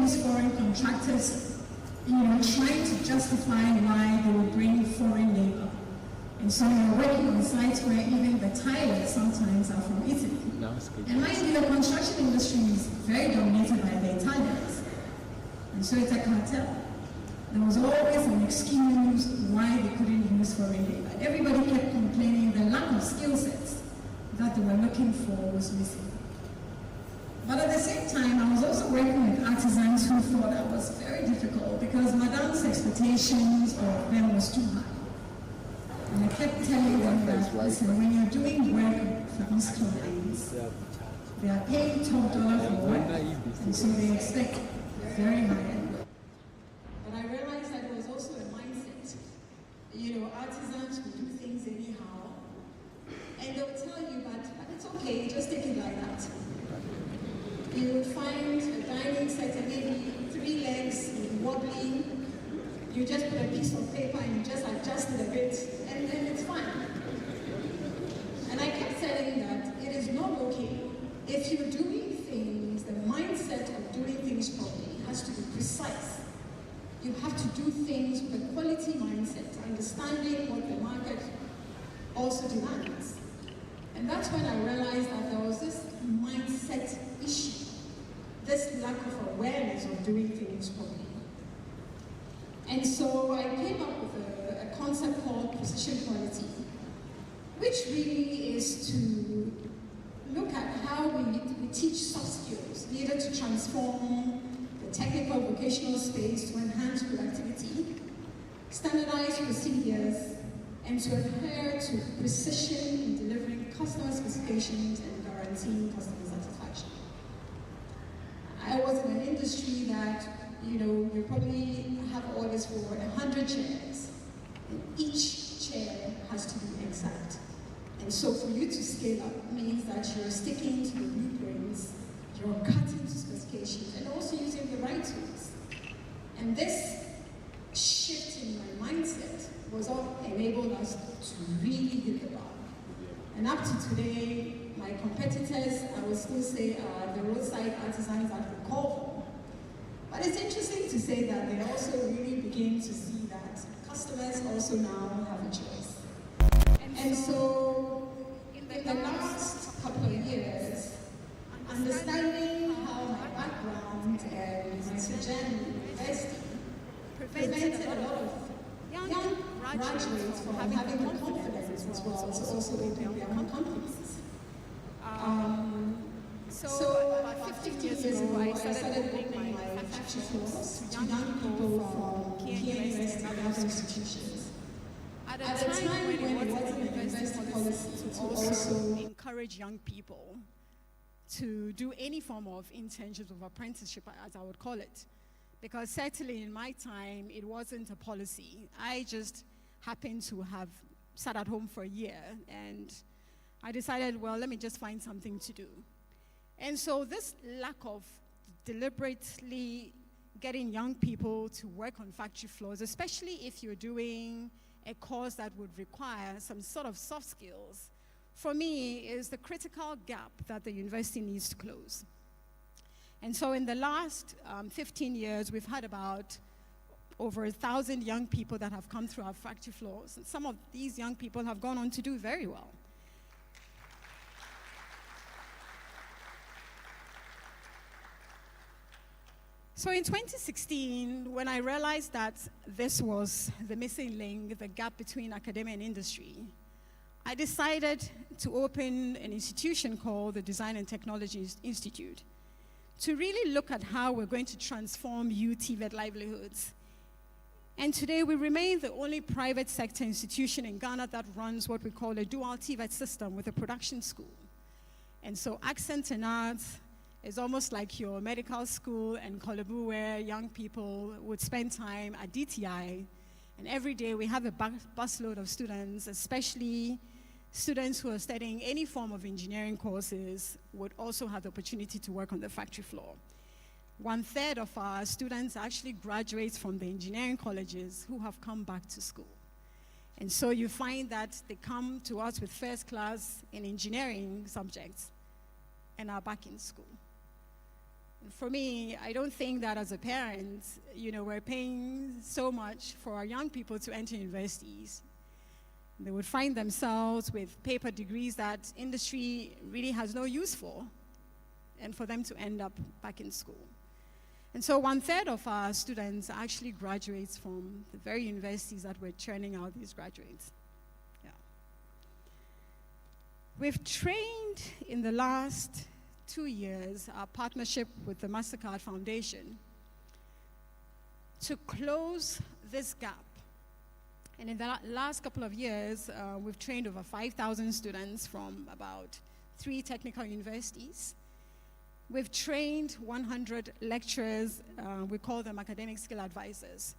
these foreign contractors, trying to justify why they would bring foreign labor. And so you're working on sites where even the tilers sometimes are from Italy. And mind you, the construction industry is very dominated by the Italians. And so it's a cartel. There was always an excuse why they couldn't use foreign labor. Everybody kept complaining the lack of skill sets that they were looking for was missing. But at the same time, I was also working with artisans who thought that was very difficult because Madame's expectations of them was too high. And I kept telling them that, listen, when you're doing work for these clients, they are paying top dollar for work, and so they expect very high end work. But I realized that it was also a mindset. Artisans will do things anyhow, and they'll tell you, but it's okay, just take it like that. You would find a dining set and maybe 3 legs wobbling. You just put a piece of paper and you just adjust it a bit, and then it's fine. And I kept telling that it is not okay. If you're doing things, the mindset of doing things properly has to be precise. You have to do things with a quality mindset, understanding what the market also demands. And that's when I realized that there was this mindset issue, this lack of awareness of doing things properly. And so I came up with a concept called precision quality, which really is to look at how we teach soft skills needed to transform the technical vocational space to enhance productivity, standardize procedures, and to adhere to precision in delivering customer specifications and guaranteeing customer satisfaction. I was in an industry that, you probably have orders for 100 chairs, and each chair has to be exact. And so for you to scale up means that you're sticking to the blueprints, you're cutting to specifications, and also using the right tools. And this shift in my mindset was what enabled us to really hit the bar. And up to today, my competitors, I would still say, are the roadside artisans that we call them. But it's interesting to say that they also really begin to see that customers also now have a choice. And so, in the last couple of years, understanding how my background and my sojourn in university prevented a lot of young graduates from having the confidence as well to also open their own companies. So about 15 years ago, I started opening my factory floors to young people from KNUST and other institutions. At a time when it wasn't a university policy to also encourage young people to do any form of internship or apprenticeship, as I would call it. Because certainly in my time, it wasn't a policy. I just happened to have sat at home for a year, and I decided, well, let me just find something to do. And so this lack of deliberately getting young people to work on factory floors, especially if you're doing a course that would require some sort of soft skills, for me is the critical gap that the university needs to close. And so in the last 15 years, we've had about over 1,000 young people that have come through our factory floors. And some of these young people have gone on to do very well. So in 2016, when I realized that this was the missing link, the gap between academia and industry, I decided to open an institution called the Design and Technology Institute to really look at how we're going to transform youth TVET livelihoods. And today we remain the only private sector institution in Ghana that runs what we call a dual TVET system with a production school. And so Accent and Arts is almost like your medical school in Kolebu, where young people would spend time at DTI. And every day we have a busload of students, especially students who are studying any form of engineering courses, would also have the opportunity to work on the factory floor. 1/3 of our students actually graduate from the engineering colleges who have come back to school. And so you find that they come to us with first class in engineering subjects and are back in school. for me, I don't think that as a parent, we're paying so much for our young people to enter universities. They would find themselves with paper degrees that industry really has no use for, and for them to end up back in school. And so 1/3 of our students actually graduates from the very universities that we're churning out these graduates. Yeah. We've trained in the last 2 years our partnership with the MasterCard Foundation to close this gap. And in the last couple of years, we've trained over 5,000 students from about 3 technical universities. We've trained 100 lecturers, we call them academic skill advisors.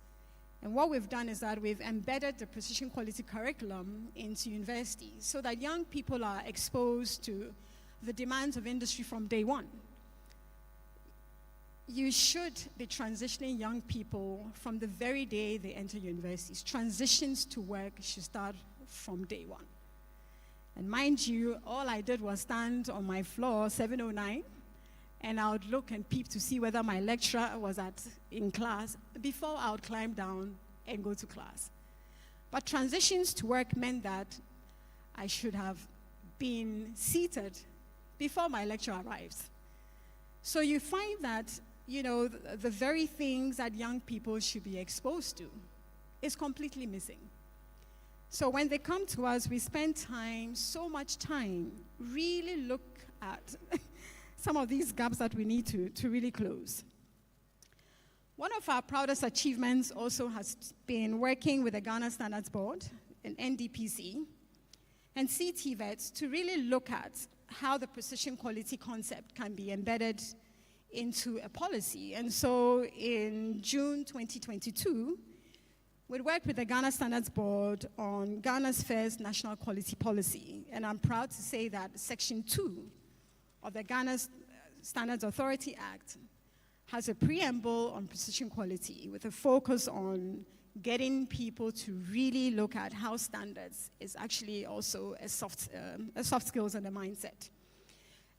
And what we've done is that we've embedded the precision quality curriculum into universities so that young people are exposed to the demands of industry from day one. You should be transitioning young people from the very day they enter universities. Transitions to work should start from day one. And mind you, all I did was stand on my floor, 709, and I would look and peep to see whether my lecturer was in class before I would climb down and go to class. But transitions to work meant that I should have been seated before my lecturer arrives. So you find that, the very things that young people should be exposed to is completely missing. So when they come to us, we spend so much time, really look at some of these gaps that we need to really close. One of our proudest achievements also has been working with the Ghana Standards Board and NDPC and CTVET to really look at how the precision quality concept can be embedded into a policy. And so in June 2022, we worked with the Ghana Standards Board on Ghana's first national quality policy. And I'm proud to say that Section 2 of the Ghana Standards Authority Act has a preamble on precision quality with a focus on getting people to really look at how standards is actually also a soft skills and a mindset.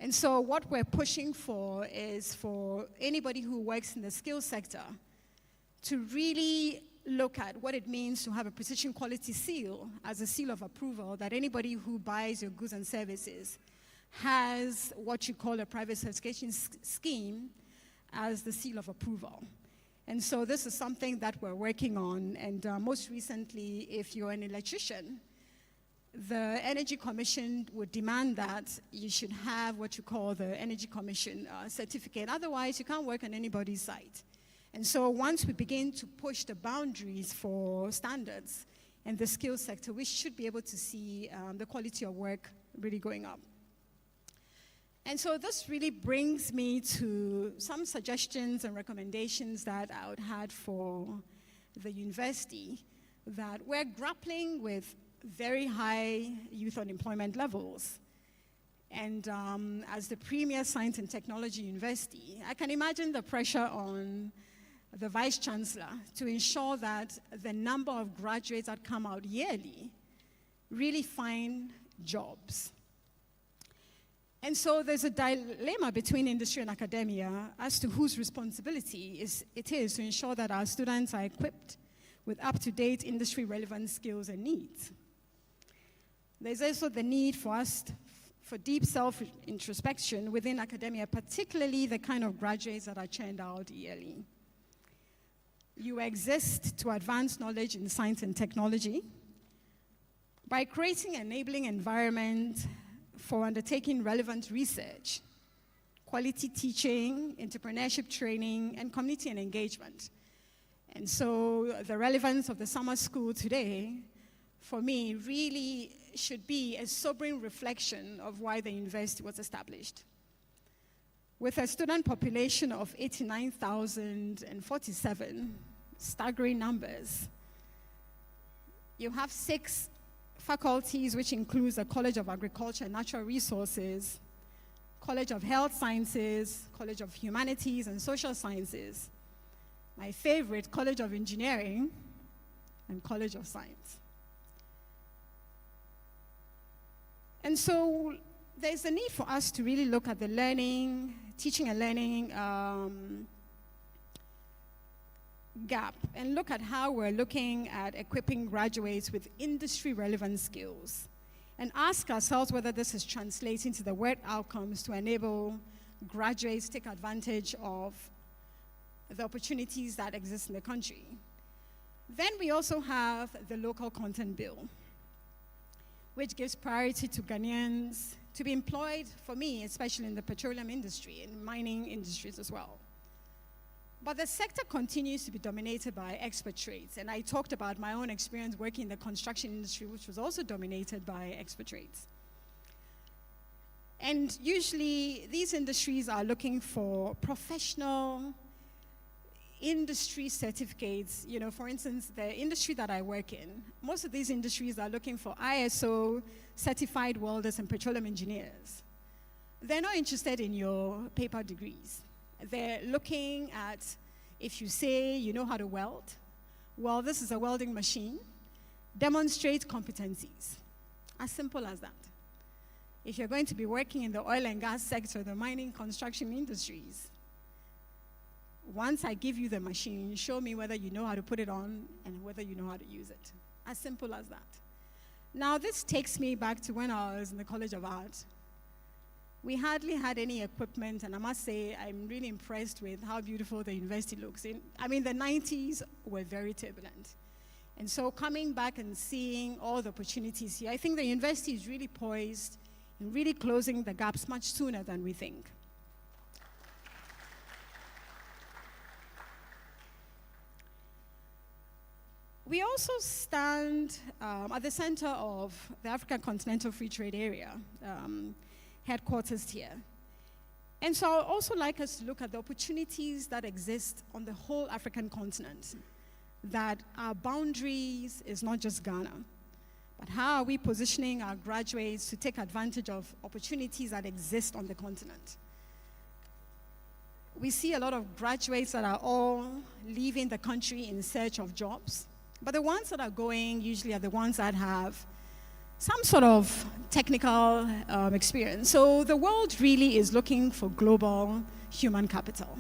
And so what we're pushing for is for anybody who works in the skills sector to really look at what it means to have a precision quality seal as a seal of approval, that anybody who buys your goods and services has what you call a private certification scheme as the seal of approval. And so this is something that we're working on. And most recently, if you're an electrician, the Energy Commission would demand that you should have what you call the Energy Commission certificate. Otherwise, you can't work on anybody's site. And so once we begin to push the boundaries for standards in the skills sector, we should be able to see the quality of work really going up. And so this really brings me to some suggestions and recommendations that I would have for the university, that we're grappling with very high youth unemployment levels. And as the premier science and technology university, I can imagine the pressure on the vice chancellor to ensure that the number of graduates that come out yearly really find jobs. And so there's a dilemma between industry and academia as to whose responsibility it is to ensure that our students are equipped with up-to-date industry-relevant skills and needs. There's also the need for us for deep self-introspection within academia, particularly the kind of graduates that are churned out yearly. You exist to advance knowledge in science and technology by creating an enabling environment for undertaking relevant research, quality teaching, entrepreneurship training, and community and engagement. And so the relevance of the summer school today, for me, really should be a sobering reflection of why the university was established. With a student population of 89,047, staggering numbers, you have 6 faculties, which includes the College of Agriculture and Natural Resources, College of Health Sciences, College of Humanities and Social Sciences, my favorite, College of Engineering, and College of Science. And so there's a need for us to really look at the learning, teaching and learning gap and look at how we're looking at equipping graduates with industry-relevant skills and ask ourselves whether this is translating to the work outcomes to enable graduates to take advantage of the opportunities that exist in the country. Then we also have the local content bill, which gives priority to Ghanaians to be employed, for me, especially in the petroleum industry and mining industries as well. But the sector continues to be dominated by expert trades. And I talked about my own experience working in the construction industry, which was also dominated by expert trades. And usually, these industries are looking for professional industry certificates. You know, for instance, the industry that I work in, most of these industries are looking for ISO certified welders and petroleum engineers. They're not interested in your paper degrees. They're looking at, if you say you know how to weld, well, this is a welding machine, demonstrate competencies. As simple as that. If you're going to be working in the oil and gas sector, the mining, construction industries, once I give you the machine, show me whether you know how to put it on and whether you know how to use it. As simple as that. Now, this takes me back to when I was in the College of Art. We hardly had any equipment, and I must say I'm really impressed with how beautiful the university looks. The 90s were very turbulent. And so coming back and seeing all the opportunities here, I think the university is really poised and really closing the gaps much sooner than we think. We also stand at the center of the African Continental Free Trade Area, headquarters here. And so I would also like us to look at the opportunities that exist on the whole African continent, that our boundaries is not just Ghana, but how are we positioning our graduates to take advantage of opportunities that exist on the continent. We see a lot of graduates that are all leaving the country in search of jobs, but the ones that are going usually are the ones that have some sort of technical experience. So the world really is looking for global human capital.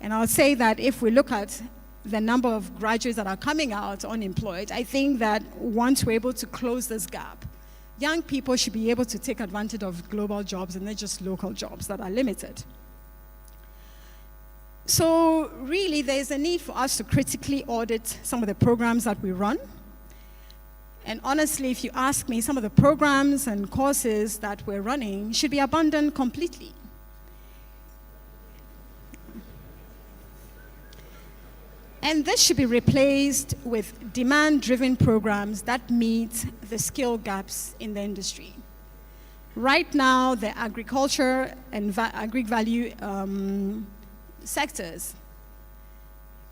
And I'll say that if we look at the number of graduates that are coming out unemployed, I think that once we're able to close this gap, young people should be able to take advantage of global jobs and not just local jobs that are limited. So really, there's a need for us to critically audit some of the programs that we run. And honestly, if you ask me, some of the programs and courses that we're running should be abandoned completely. And this should be replaced with demand-driven programs that meet the skill gaps in the industry. Right now, the agriculture and agri-value sectors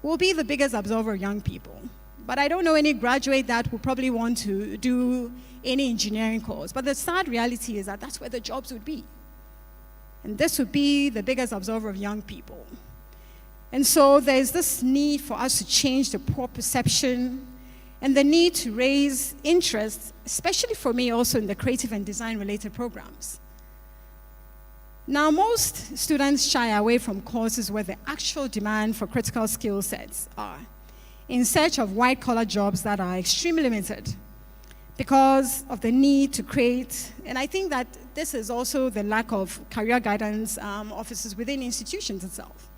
will be the biggest absorber of young people. But I don't know any graduate that will probably want to do any engineering course. But the sad reality is that that's where the jobs would be. And this would be the biggest absorber of young people. And so there's this need for us to change the poor perception and the need to raise interest, especially for me also in the creative and design-related programs. Now, most students shy away from courses where the actual demand for critical skill sets are, in search of white-collar jobs that are extremely limited because of the need to create, and I think that this is also the lack of career guidance offices within institutions itself.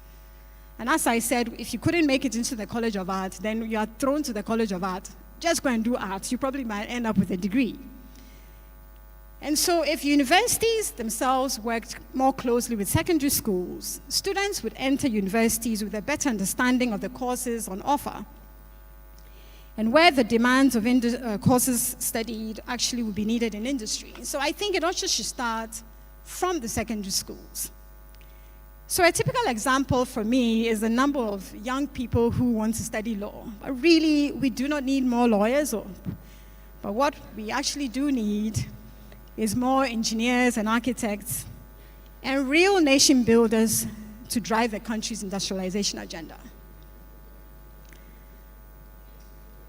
And as I said, if you couldn't make it into the College of Art, then you are thrown to the College of Art. Just go and do art. You probably might end up with a degree. And so if universities themselves worked more closely with secondary schools, students would enter universities with a better understanding of the courses on offer and where the demands of courses studied actually would be needed in industry. So I think it also should start from the secondary schools. So a typical example for me is the number of young people who want to study law. But really, we do not need more lawyers, but what we actually do need is more engineers and architects and real nation builders to drive the country's industrialization agenda.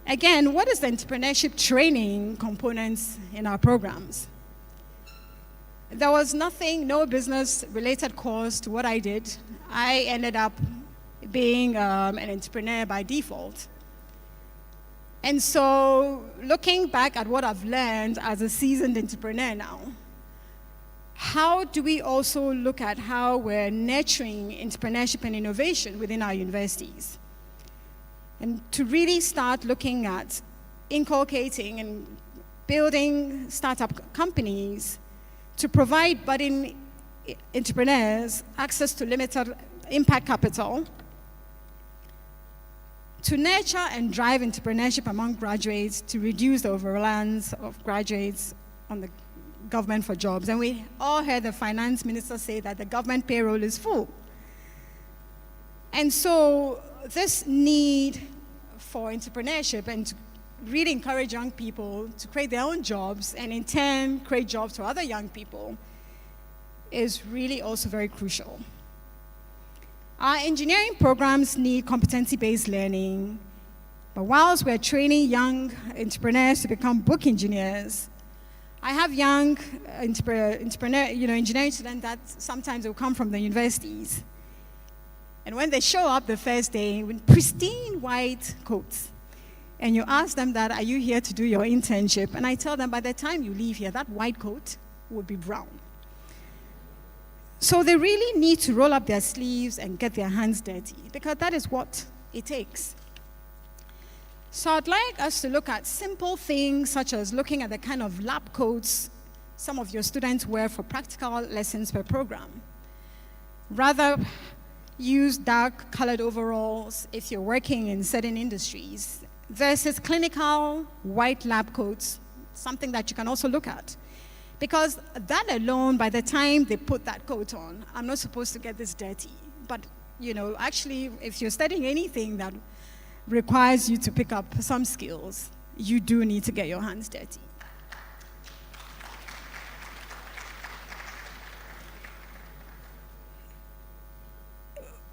Again, what is the entrepreneurship training components in our programs? there was nothing, no business-related course to what I did. I ended up being an entrepreneur by default. And so, looking back at what I've learned as a seasoned entrepreneur now, how do we also look at how we're nurturing entrepreneurship and innovation within our universities? And to really start looking at inculcating and building startup companies to provide budding entrepreneurs access to limited impact capital, to nurture and drive entrepreneurship among graduates, to reduce the overreliance of graduates on the government for jobs. And we all heard the finance minister say that the government payroll is full. And so this need for entrepreneurship and to really encourage young people to create their own jobs and in turn create jobs for other young people is really also very crucial. Our engineering programs need competency-based learning, but whilst we're training young entrepreneurs to become book engineers, I have young engineering students that sometimes will come from the universities. And when they show up the first day with pristine white coats, and you ask them that, are you here to do your internship? And I tell them, by the time you leave here, that white coat will be brown. So they really need to roll up their sleeves and get their hands dirty, because that is what it takes. So I'd like us to look at simple things, such as looking at the kind of lab coats some of your students wear for practical lessons per program. Rather, use dark colored overalls if you're working in certain industries, versus clinical white lab coats, something that you can also look at. Because that alone, by the time they put that coat on, I'm not supposed to get this dirty. But, actually, if you're studying anything that requires you to pick up some skills, you do need to get your hands dirty.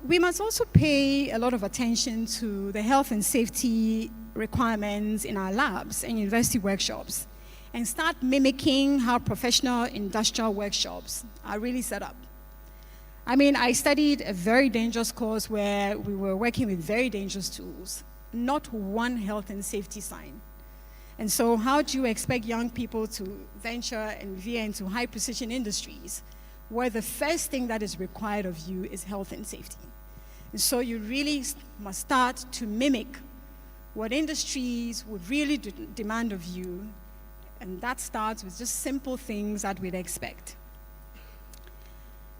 We must also pay a lot of attention to the health and safety requirements in our labs and university workshops, and start mimicking how professional industrial workshops are really set up. I studied a very dangerous course where we were working with very dangerous tools, not one health and safety sign. And so how do you expect young people to venture and veer into high precision industries where the first thing that is required of you is health and safety? And so you really must start to mimic what industries would really demand of you. And that starts with just simple things that we'd expect.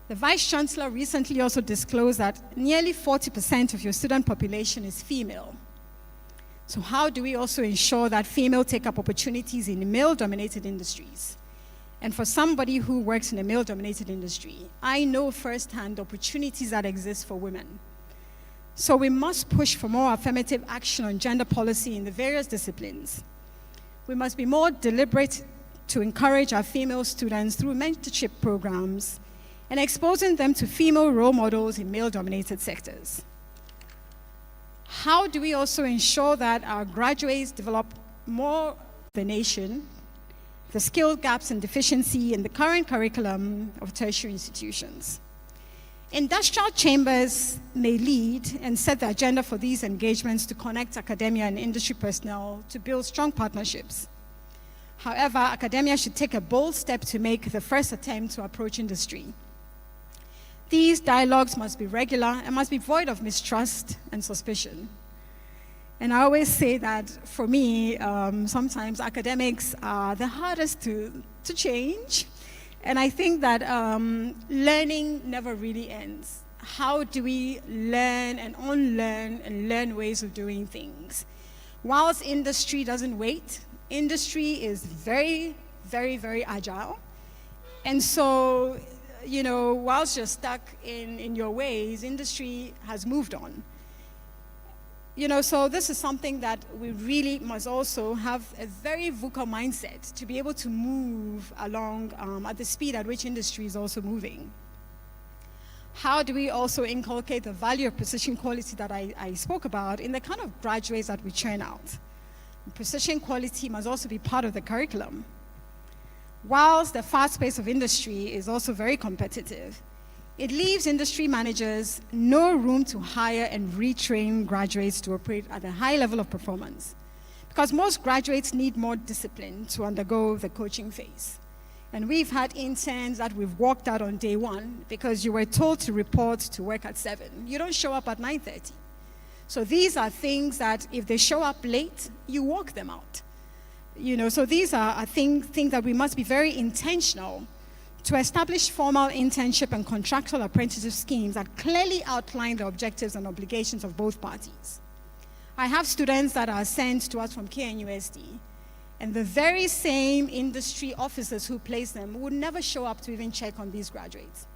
The Vice Chancellor recently also disclosed that nearly 40% of your student population is female. So how do we also ensure that female take up opportunities in male-dominated industries? And for somebody who works in a male-dominated industry, I know firsthand the opportunities that exist for women. So we must push for more affirmative action on gender policy in the various disciplines. We must be more deliberate to encourage our female students through mentorship programs and exposing them to female role models in male-dominated sectors. How do we also ensure that our graduates develop more the nation, the skill gaps and deficiency in the current curriculum of tertiary institutions? Industrial chambers may lead and set the agenda for these engagements to connect academia and industry personnel to build strong partnerships. However, academia should take a bold step to make the first attempt to approach industry. These dialogues must be regular and must be void of mistrust and suspicion. And I always say that for me, sometimes academics are the hardest to change. And I think that learning never really ends. How do we learn and unlearn and learn ways of doing things? Whilst industry doesn't wait, industry is very, very, very agile. And so, whilst you're stuck in your ways, industry has moved on. So this is something that we really must also have a very VUCA mindset to be able to move along at the speed at which industry is also moving. How do we also inculcate the value of precision quality that I spoke about in the kind of graduates that we churn out? Precision quality must also be part of the curriculum. whilst the fast pace of industry is also very competitive, it leaves industry managers no room to hire and retrain graduates to operate at a high level of performance. Because most graduates need more discipline to undergo the coaching phase. And we've had interns that we've walked out on day one because you were told to report to work at 7. You don't show up at 9:30. So these are things that if they show up late, you walk them out. So these are things that we must be very intentional to establish formal internship and contractual apprenticeship schemes that clearly outline the objectives and obligations of both parties. I have students that are sent to us from KNUST, and the very same industry officers who place them would never show up to even check on these graduates.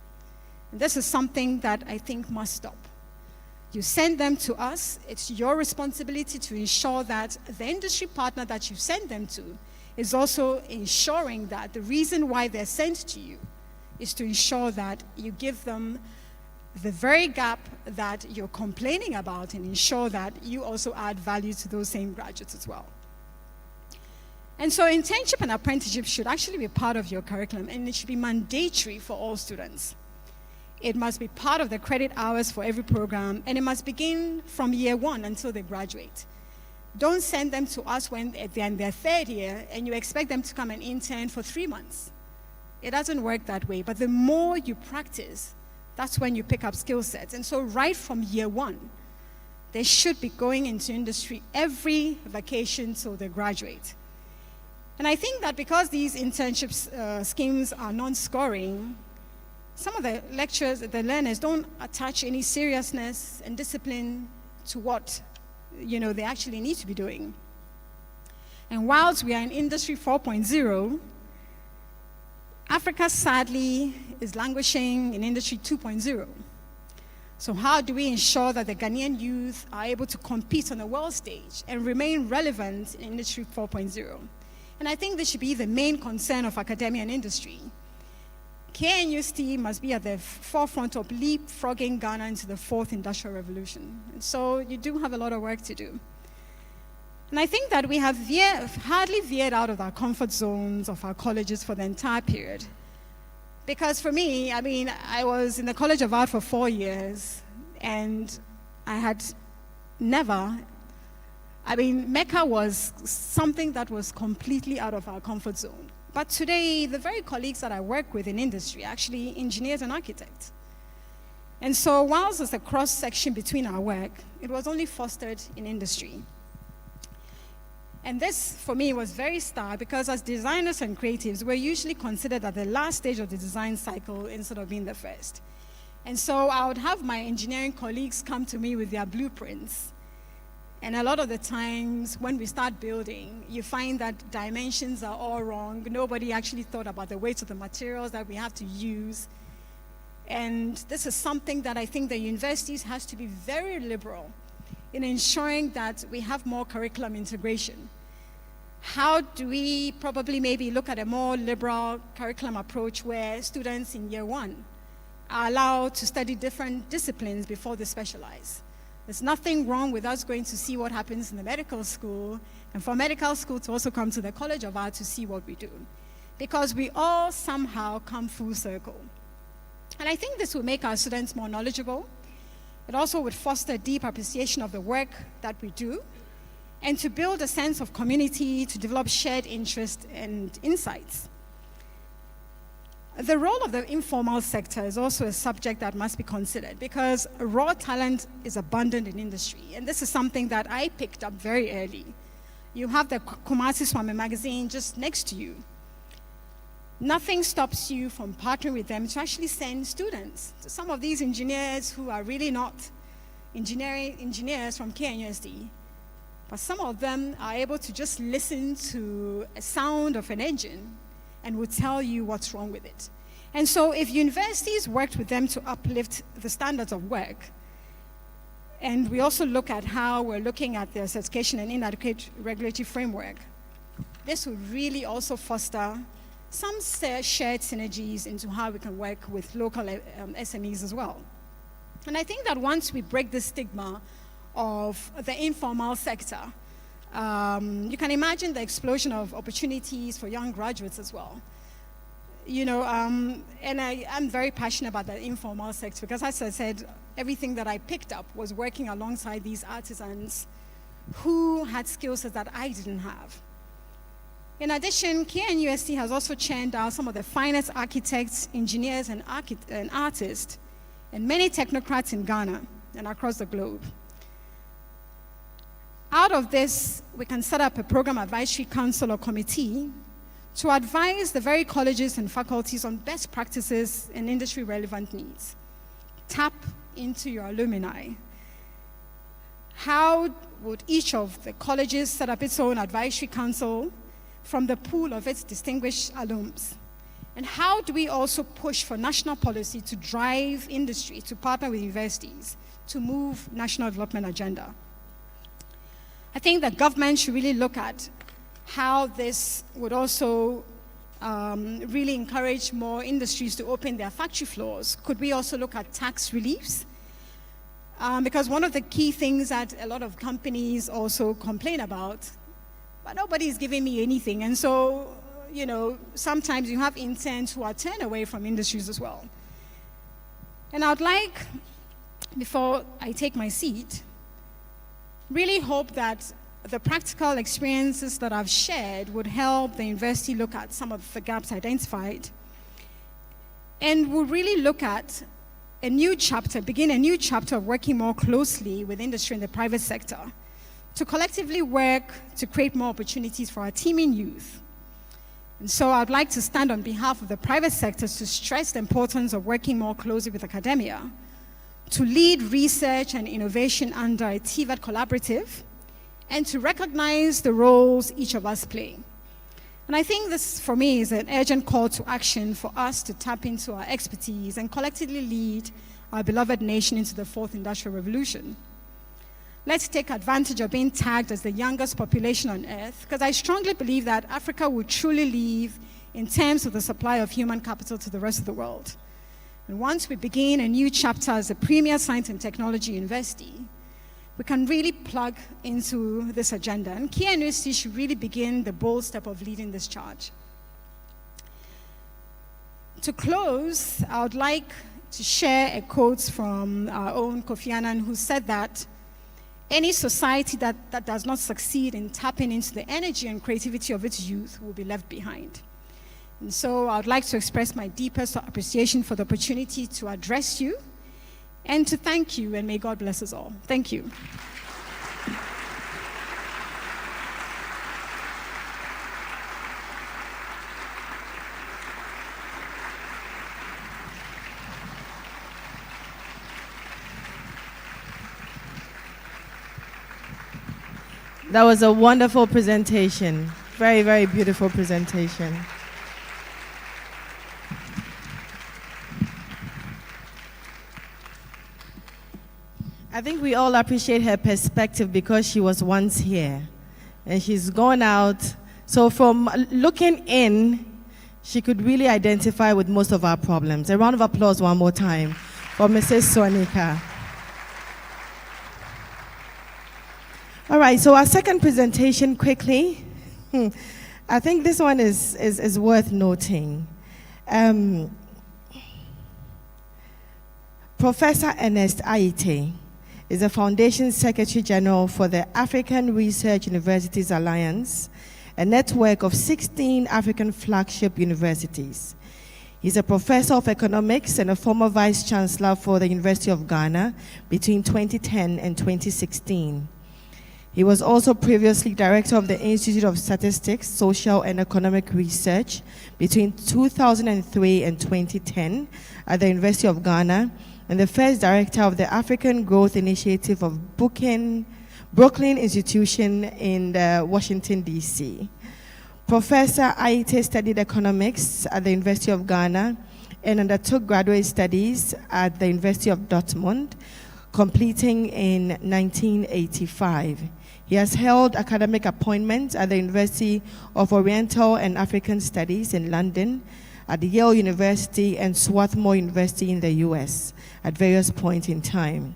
And this is something that I think must stop. You send them to us, it's your responsibility to ensure that the industry partner that you send them to is also ensuring that the reason why they're sent to you is to ensure that you give them the very gap that you're complaining about and ensure that you also add value to those same graduates as well. And so internship and apprenticeship should actually be part of your curriculum, and it should be mandatory for all students. It must be part of the credit hours for every program, and it must begin from year 1 until they graduate. Don't send them to us when they're in their 3rd year and you expect them to come and intern for 3 months. It doesn't work that way, but the more you practice, that's when you pick up skill sets. And so right from year 1, they should be going into industry every vacation till they graduate. And I think that because these internship schemes are non-scoring, some of the lecturers, the learners, don't attach any seriousness and discipline to what they actually need to be doing. And whilst we are in Industry 4.0, Africa sadly is languishing in Industry 2.0. So how do we ensure that the Ghanaian youth are able to compete on the world stage and remain relevant in Industry 4.0? And I think this should be the main concern of academia and industry. KNUST must be at the forefront of leapfrogging Ghana into the 4th industrial revolution. And so you do have a lot of work to do. And I think that we have hardly veered out of our comfort zones of our colleges for the entire period. Because for me, I was in the College of Art for 4 years, and I had never, Mecca was something that was completely out of our comfort zone. But today, the very colleagues that I work with in industry are actually engineers and architects. And so whilst there's a cross-section between our work, it was only fostered in industry. And this, for me, was very stark because as designers and creatives, we're usually considered at the last stage of the design cycle instead of being the first. And so I would have my engineering colleagues come to me with their blueprints. And a lot of the times when we start building, you find that dimensions are all wrong. Nobody actually thought about the weight of the materials that we have to use. And this is something that I think the universities has to be very liberal in ensuring that we have more curriculum integration. How do we probably maybe look at a more liberal curriculum approach where students in year 1 are allowed to study different disciplines before they specialize? There's nothing wrong with us going to see what happens in the medical school, and for medical school to also come to the College of Art to see what we do. Because we all somehow come full circle. And I think this will make our students more knowledgeable. It also would foster a deep appreciation of the work that we do, and to build a sense of community, to develop shared interest and insights. The role of the informal sector is also a subject that must be considered because raw talent is abundant in industry. And this is something that I picked up very early. You have the Kumasi Swami magazine just next to you. Nothing stops you from partnering with them to actually send students. So some of these engineers who are really not engineers from KNUST, but some of them are able to just listen to a sound of an engine and will tell you what's wrong with it. And so if universities worked with them to uplift the standards of work, and we also look at how we're looking at the certification and inadequate regulatory framework, this would really also foster some shared synergies into how we can work with local SMEs as well. And I think that once we break the stigma of the informal sector, you can imagine the explosion of opportunities for young graduates as well. and I'm very passionate about the informal sector because, as I said, everything that I picked up was working alongside these artisans who had skill sets that I didn't have. In addition, KNUST has also churned out some of the finest architects, engineers, and artists, and many technocrats in Ghana and across the globe. Out of this, we can set up a program advisory council or committee to advise the very colleges and faculties on best practices and industry-relevant needs. Tap into your alumni. How would each of the colleges set up its own advisory council from the pool of its distinguished alums? And how do we also push for national policy to drive industry to partner with universities to move national development agenda? I think that government should really look at how this would also really encourage more industries to open their factory floors. Could we also look at tax reliefs? Because one of the key things that a lot of companies also complain about, but nobody is giving me anything. And so, sometimes you have interns who are turned away from industries as well. And I'd like, before I take my seat, really hope that the practical experiences that I've shared would help the university look at some of the gaps identified, and will really look at begin a new chapter of working more closely with industry and the private sector to collectively work to create more opportunities for our teeming youth. And so I'd like to stand on behalf of the private sector to stress the importance of working more closely with academia, to lead research and innovation under a TVET collaborative, and to recognize the roles each of us play. And I think this, for me, is an urgent call to action for us to tap into our expertise and collectively lead our beloved nation into the fourth industrial revolution. Let's take advantage of being tagged as the youngest population on earth, because I strongly believe that Africa will truly lead in terms of the supply of human capital to the rest of the world. And once we begin a new chapter as a premier science and technology university, we can really plug into this agenda. And KNUST should really begin the bold step of leading this charge. To close, I would like to share a quote from our own Kofi Annan, who said that any society that does not succeed in tapping into the energy and creativity of its youth will be left behind. And so I would like to express my deepest appreciation for the opportunity to address you and to thank you, and may God bless us all. Thank you. That was a wonderful presentation. Very, very beautiful presentation. I think we all appreciate her perspective because she was once here and she's gone out. So from looking in, she could really identify with most of our problems. A round of applause one more time for Mrs. Sonika. All right, so our second presentation quickly. I think this one is worth noting. Professor Ernest Aite is the Foundation Secretary General for the African Research Universities Alliance, a network of 16 African flagship universities. He's a professor of economics and a former vice chancellor for the University of Ghana between 2010 and 2016. He was also previously director of the Institute of Statistics, Social and Economic Research between 2003 and 2010 at the University of Ghana, and the first director of the African Growth Initiative of Brooklyn Institution in Washington, D.C. Professor Aite studied economics at the University of Ghana and undertook graduate studies at the University of Dortmund, completing in 1985. He has held academic appointments at the University of Oriental and African Studies in London, at Yale University and Swarthmore University in the US at various points in time.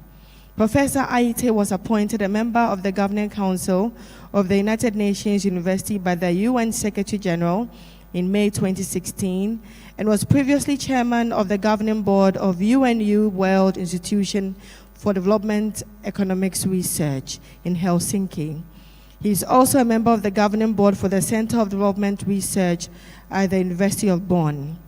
Professor Aite was appointed a member of the Governing Council of the United Nations University by the UN Secretary General in May 2016 and was previously chairman of the governing board of UNU World Institution for Development Economics Research in Helsinki. He is also a member of the governing board for the Center of Development Research at the University of Bonn.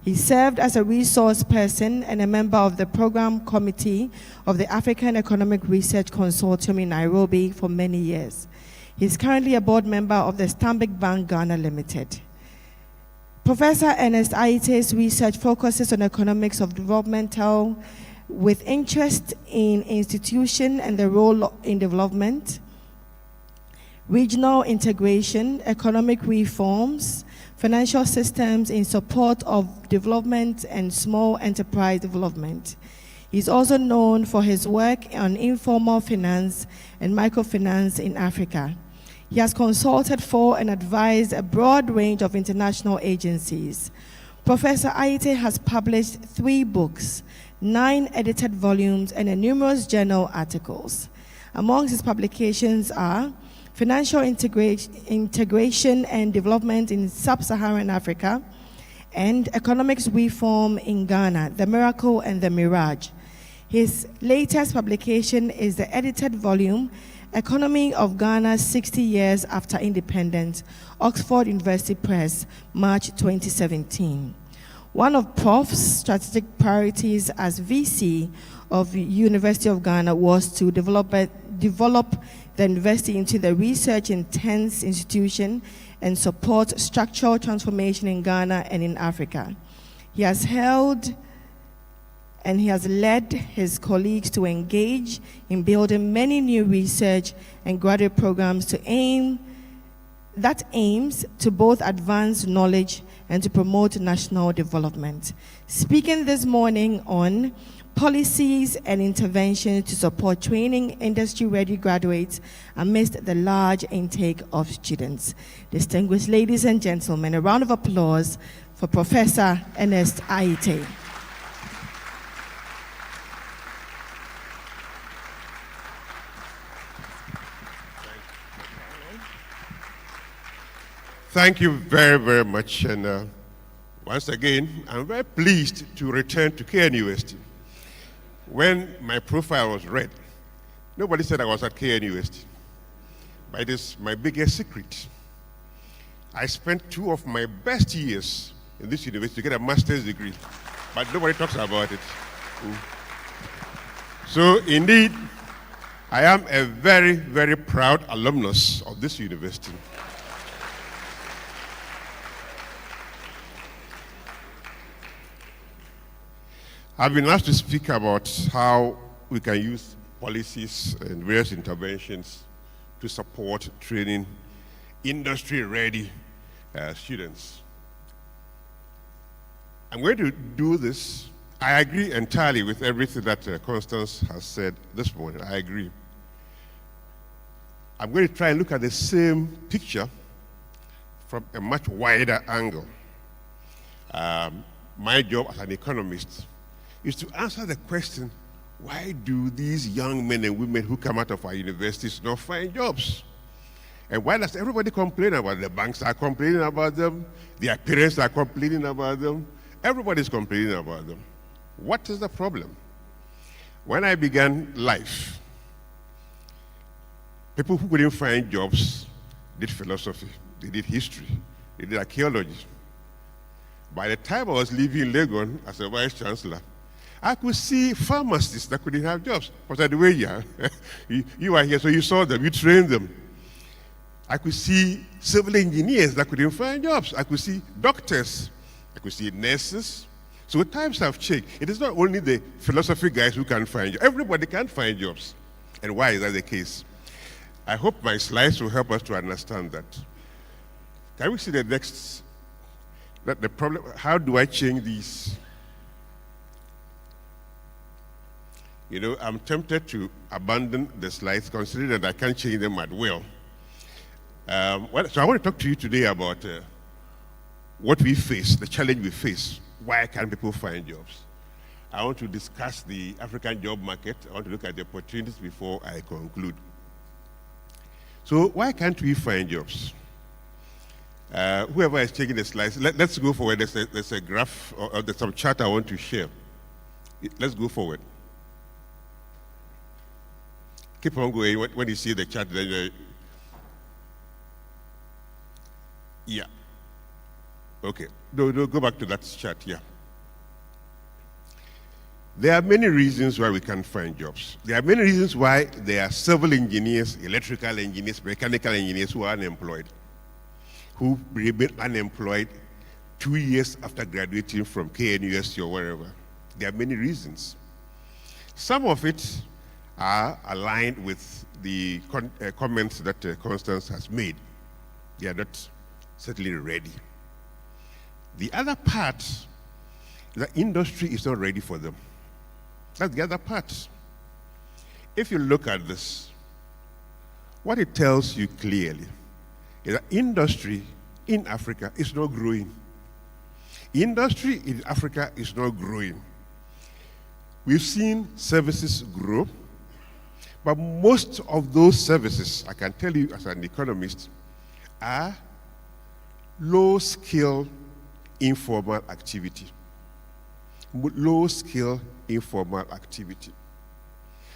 He served as a resource person and a member of the program committee of the African Economic Research Consortium in Nairobi for many years. He is currently a board member of the Stanbic Bank Ghana Limited. Professor Ernest Aite's research focuses on economics of developmental with interest in institution and the role in development, regional integration, economic reforms, financial systems in support of development and small enterprise development. He is also known for his work on informal finance and microfinance in Africa. He has consulted for and advised a broad range of international agencies. Professor Aite has published 3 books, 9 edited volumes, and numerous journal articles. Among his publications are Financial Integration and Development in Sub-Saharan Africa, and Economics Reform in Ghana, The Miracle and the Mirage. His latest publication is the edited volume, Economy of Ghana 60 Years After Independence, Oxford University Press, March 2017. One of Prof's strategic priorities as VC of the University of Ghana was to develop the university into the research intense institution and support structural transformation in Ghana and in Africa. He has held and he has led his colleagues to engage in building many new research and graduate programs that aims to both advance knowledge and to promote national development. Speaking this morning on policies and interventions to support training industry-ready graduates amidst the large intake of students. Distinguished ladies and gentlemen, a round of applause for Professor Ernest Aite. Thank you very, very much. And once again, I'm very pleased to return to KNUST. When my profile was read, nobody said I was at KNUST. But it is my biggest secret. I spent 2 of my best years in this university to get a master's degree, but nobody talks about it. So indeed, I am a very, very proud alumnus of this university. I've been asked to speak about how we can use policies and various interventions to support training industry-ready students. I'm going to do this. I agree entirely with everything that Constance has said this morning. I agree. I'm going to try and look at the same picture from a much wider angle. My job as an economist is to answer the question, why do these young men and women who come out of our universities not find jobs? And why does everybody complain about them? The banks are complaining about them, their parents are complaining about them, everybody's complaining about them. What is the problem? When I began life, people who couldn't find jobs did philosophy, they did history, they did archaeology. By the time I was leaving Legon as a vice chancellor, I could see pharmacists that couldn't have jobs. But at the way you are here, so you saw them, you trained them. I could see civil engineers that couldn't find jobs. I could see doctors. I could see nurses. So times have changed. It is not only the philosophy guys who can find jobs. Everybody can find jobs. And why is that the case? I hope my slides will help us to understand that. Can we see the next? That the problem, how do I change these? You know, I'm tempted to abandon the slides considering that I can't change them at will. So I want to talk to you today about what we face, the challenge we face. Why can't people find jobs? I want to discuss the African job market. I want to look at the opportunities before I conclude. So why can't we find jobs? Whoever is taking the slides, let's go forward. There's a graph or there's some chart I want to share. Let's go forward. Keep on going. When you see the chart, then yeah. Okay. No, go back to that chart here. There are many reasons why we can't find jobs. There are many reasons why there are civil engineers, electrical engineers, mechanical engineers who are unemployed, who remain unemployed 2 years after graduating from KNUST or wherever. There are many reasons. Some of it are aligned with the comments that Constance has made. They are not certainly ready. The other part, the industry is not ready for them. That's the other part. If you look at this, what it tells you clearly is that industry in Africa is not growing. Industry in Africa is not growing. We've seen services grow, but most of those services, I can tell you as an economist, are low-skill, informal activity. Low-skill, informal activity.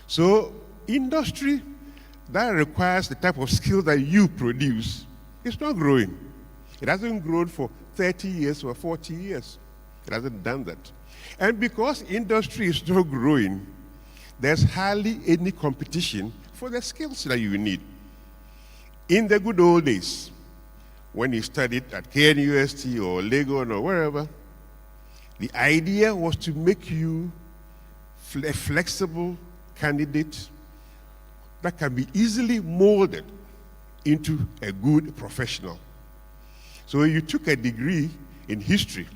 So industry that requires the type of skill that you produce is not growing. It hasn't grown for 30 years or 40 years. It hasn't done that. And because industry is not growing, there's hardly any competition for the skills that you need. In the good old days, when you studied at KNUST or Legon or wherever, the idea was to make you a flexible candidate that can be easily molded into a good professional. So you took a degree in history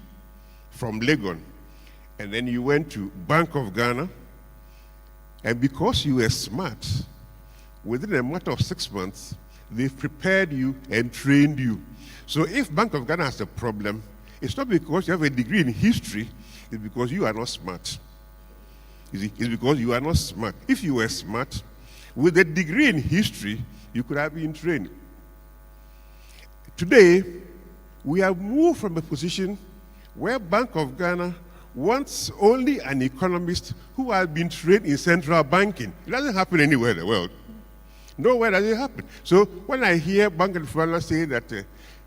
from Legon, and then you went to Bank of Ghana, and because you were smart, within a matter of 6 months, they've prepared you and trained you. So if Bank of Ghana has a problem, it's not because you have a degree in history, it's because you are not smart. You see, it's because you are not smart. If you were smart, with a degree in history, you could have been trained. Today, we have moved from a position where Bank of Ghana wants only an economist who has been trained in central banking. It doesn't happen anywhere in the world. Nowhere does it happen. So when I hear Bank of Ghana say that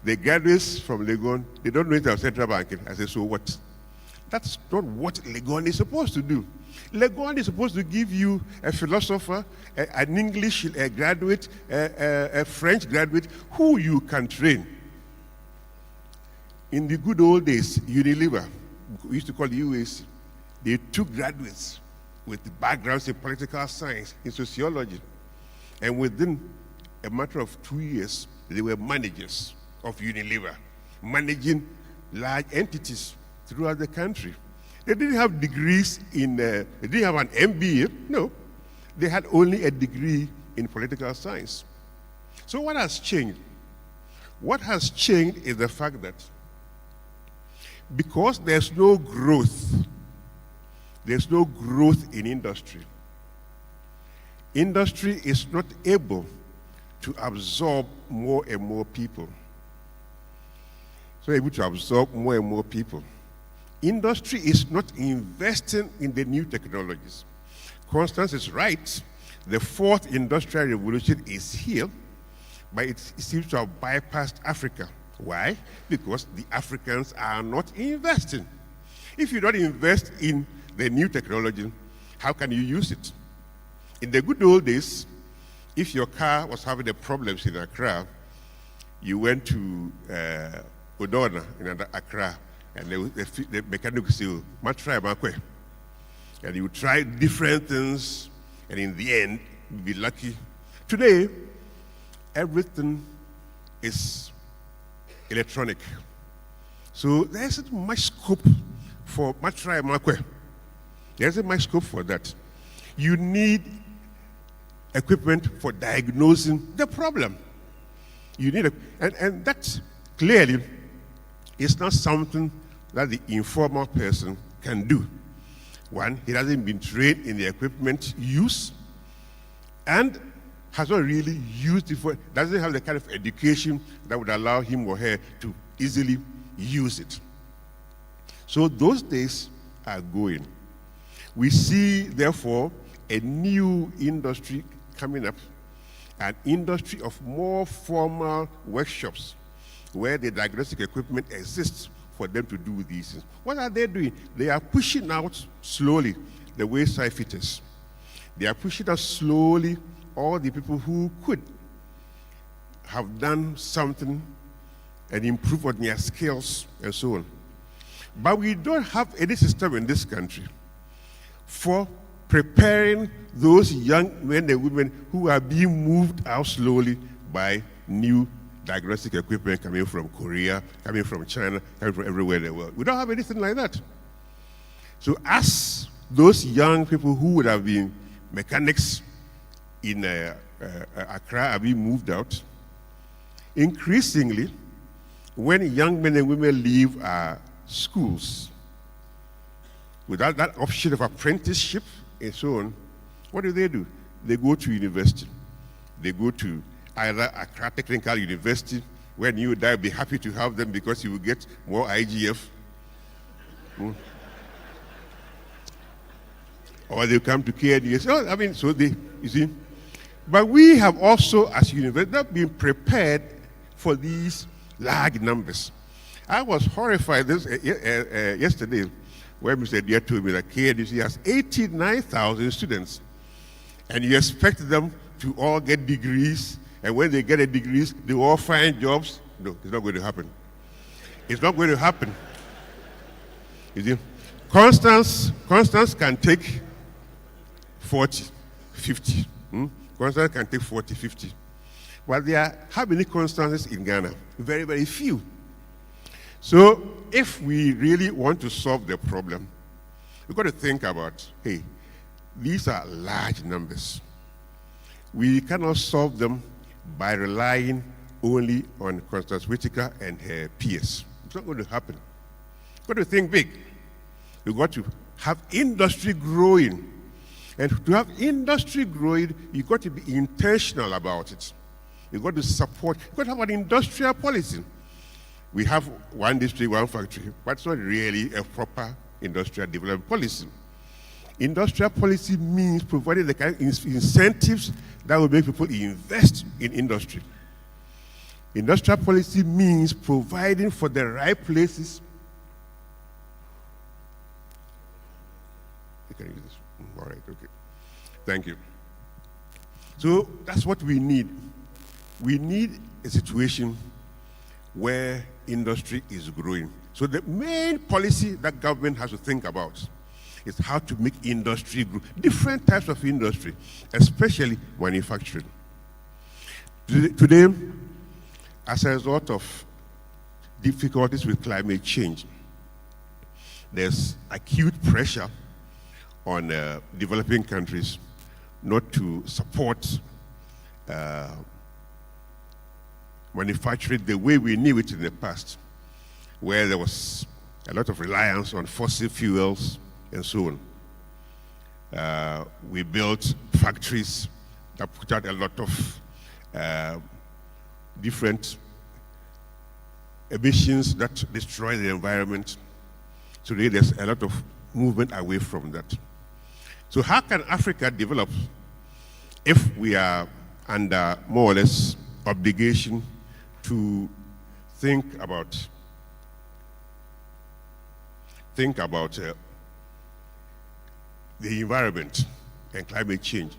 the graduates from Legon, they don't know anything about central banking, I say, so what? That's not what Legon is supposed to do. Legon is supposed to give you a philosopher, an English graduate, a French graduate, who you can train. In the good old days, Unilever, we used to call UAC, they took graduates with backgrounds in political science, in sociology, and within a matter of 2 years, they were managers of Unilever, managing large entities throughout the country. They didn't have degrees in, they didn't have an MBA, no. They had only a degree in political science. So what has changed? What has changed is the fact that because there's no growth in industry. Industry is not able to absorb more and more people. So able to absorb more and more people. Industry is not investing in the new technologies. Constance is right. The fourth industrial revolution is here, but it seems to have bypassed Africa. Why? Because the Africans are not investing. If you don't invest in the new technology, how can you use it? In the good old days, if your car was having the problems in Accra, you went to Odona in Accra, and the mechanic would say, try Makwe. And you would try different things, and in the end, you'd be lucky. Today, everything is electronic. So there isn't much scope for try Makwe. There isn't much scope for that. You need equipment for diagnosing the problem. You need and that clearly is not something that the informal person can do. One, he hasn't been trained in the equipment use, and has not really used it for, doesn't have the kind of education that would allow him or her to easily use it. So those days are going. We see, therefore, a new industry coming up, an industry of more formal workshops where the diagnostic equipment exists for them to do these things. What are they doing? They are pushing out slowly the wayside fitters. They are pushing out slowly all the people who could have done something and improve on their skills and so on. But we don't have any system in this country for preparing those young men and women who are being moved out slowly by new diagnostic equipment coming from Korea, coming from China, coming from everywhere in the world. We don't have anything like that. So as those young people who would have been mechanics in Accra are being moved out, increasingly, when young men and women leave our schools, without that option of apprenticeship and so on, what do? They go to university. They go to either Accra Technical University, when you die, be happy to have them because you will get more IGF. Or they come to KNUST. Oh, I mean, so they, you see. But we have also, as universities, not been prepared for these large numbers. I was horrified yesterday when Mr. Deere told me that KNUST has 89,000 students, and you expect them to all get degrees, and when they get the degrees, they all find jobs. No, it's not going to happen. It's not going to happen. You see, Constance can take 40, 50. Constance can take 40, 50. But there are how many Constances in Ghana? Very, very few. So if we really want to solve the problem, we've got to think about, hey, these are large numbers. We cannot solve them by relying only on Constance Whitaker and her peers. It's not going to happen. We've got to think big. We've got to have industry growing. And to have industry growing, you've got to be intentional about it. You've got to support, you've got to have an industrial policy. We have one district, one factory, but it's not really a proper industrial development policy. Industrial policy means providing the kind of incentives that will make people invest in industry. Industrial policy means providing for the right places. You can use this. All right, okay. Thank you. So that's what we need. We need a situation where industry is growing. So the main policy that government has to think about is how to make industry grow. Different types of industry, especially manufacturing. Today, as a result of difficulties with climate change, there's acute pressure on developing countries not to support manufacturing the way we knew it in the past, where there was a lot of reliance on fossil fuels and so on. We built factories that put out a lot of different emissions that destroy the environment. Today there's a lot of movement away from that. So how can Africa develop if we are under more or less obligation to think about the environment and climate change?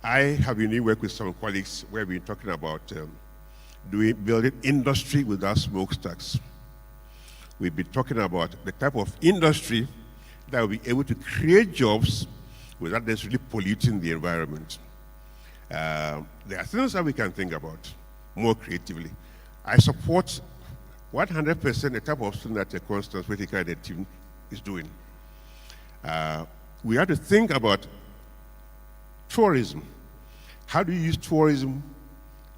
I have been in work with some colleagues where we've been talking about building industry without smokestacks. We've been talking about the type of industry that will be able to create jobs without necessarily polluting the environment. There are things that we can think about more creatively. I support 100% the type of thing that Constance Whitaker and the team is doing. We have to think about tourism. How do you use tourism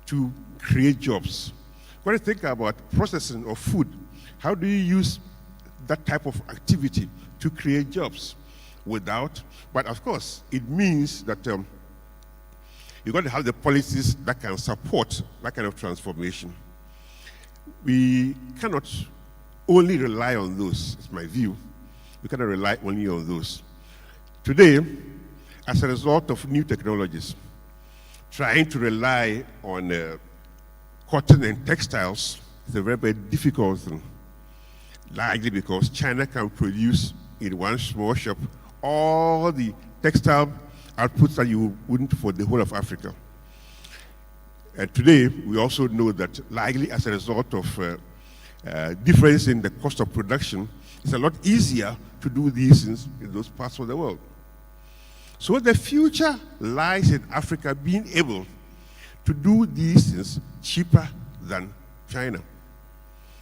to create jobs? When you think about processing of food, how do you use that type of activity to create jobs without, but of course, it means that You've got to have the policies that can support that kind of transformation. We cannot only rely on those, it's my view. We cannot rely only on those. Today, as a result of new technologies, trying to rely on cotton and textiles is a very, very difficult thing, largely because China can produce in one small shop all the textile outputs that you wouldn't for the whole of Africa. And today, we also know that largely as a result of difference in the cost of production, it's a lot easier to do these things in those parts of the world. So the future lies in Africa being able to do these things cheaper than China.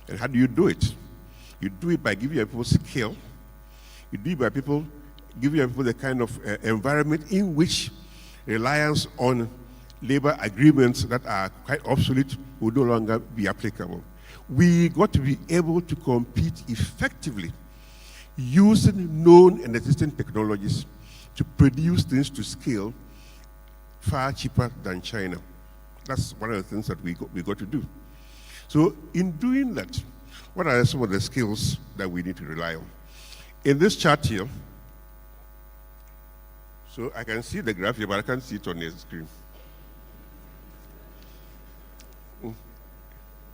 And how do you do it? You do it by giving your people skill. You do it by giving your people the kind of environment in which reliance on labor agreements that are quite obsolete will no longer be applicable. We got to be able to compete effectively using known and existing technologies to produce things to scale far cheaper than China. That's one of the things that we got to do. So in doing that, what are some of the skills that we need to rely on? In this chart here, so I can see the graph here, but I can't see it on the screen.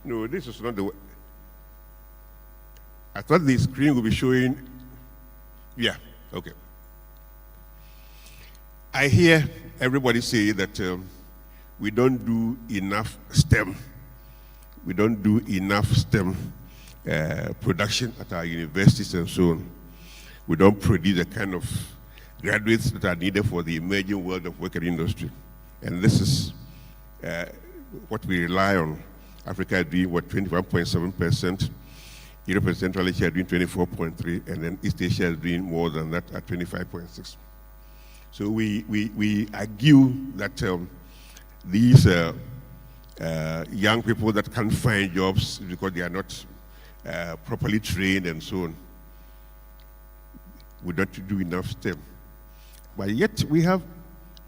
No, this is not the way. I thought the screen would be showing, yeah, okay. I hear everybody say that we don't do enough STEM. We don't do enough STEM production at our universities and so on. We don't produce the kind of graduates that are needed for the emerging world of work and industry. And this is what we rely on. Africa is doing, 21.7%. Europe and Central Asia are doing 24.3%, and then East Asia is doing more than that at 25.6%. So we argue that these young people that can't find jobs because they are not properly trained and so on, we don't do enough STEM. But yet we have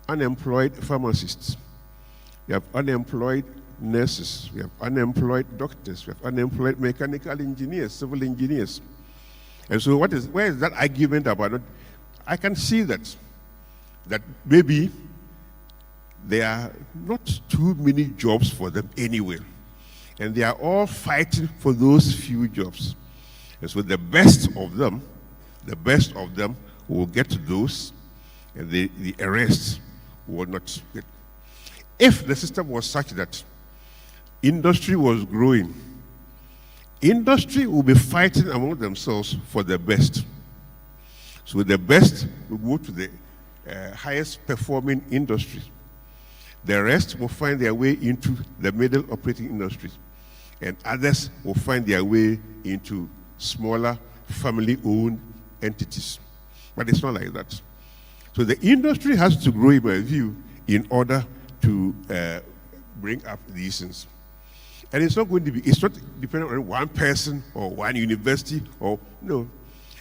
unemployed pharmacists, we have unemployed nurses, we have unemployed doctors, we have unemployed mechanical engineers, civil engineers. And so where is that argument about it? I can see that maybe there are not too many jobs for them anyway. And they are all fighting for those few jobs. And so the best of them will get those, and the rest will not get. If the system was such that industry was growing, industry will be fighting among themselves for the best. So the best will go to the highest performing industry. The rest will find their way into the middle operating industries, and others will find their way into smaller family-owned entities. But it's not like that. So the industry has to grow, in my view, in order to bring up these things. And it's not dependent on one person or one university or, no.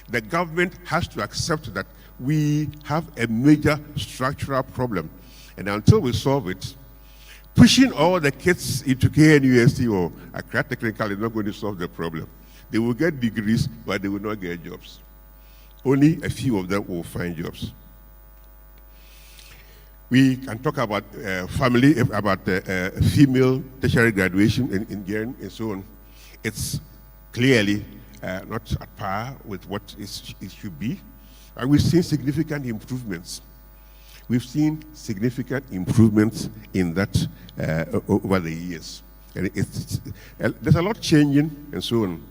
The government has to accept that we have a major structural problem. And until we solve it, pushing all the kids into KNUST or Accra Technical is not going to solve the problem. They will get degrees, but they will not get jobs. Only a few of them will find jobs. We can talk about female tertiary graduation in engineering and so on. It's clearly not at par with what it should be. And we've seen significant improvements. We've seen significant improvements in that over the years. And there's a lot changing and so on.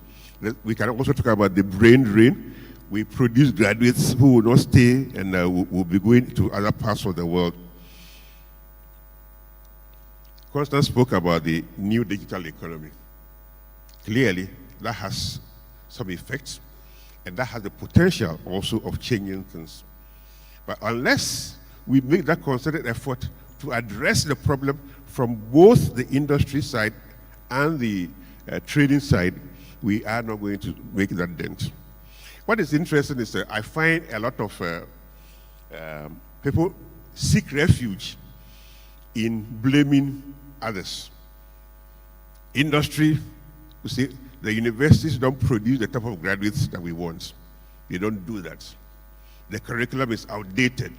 We can also talk about the brain drain. We produce graduates who will not stay and will be going to other parts of the world. Constance spoke about the new digital economy. Clearly, that has some effects, and that has the potential also of changing things. But unless we make that concerted effort to address the problem from both the industry side and the trading side, we are not going to make that dent. What is interesting is that I find a lot of people seek refuge in blaming others. Industry, you see, the universities don't produce the type of graduates that we want. They don't do that. The curriculum is outdated.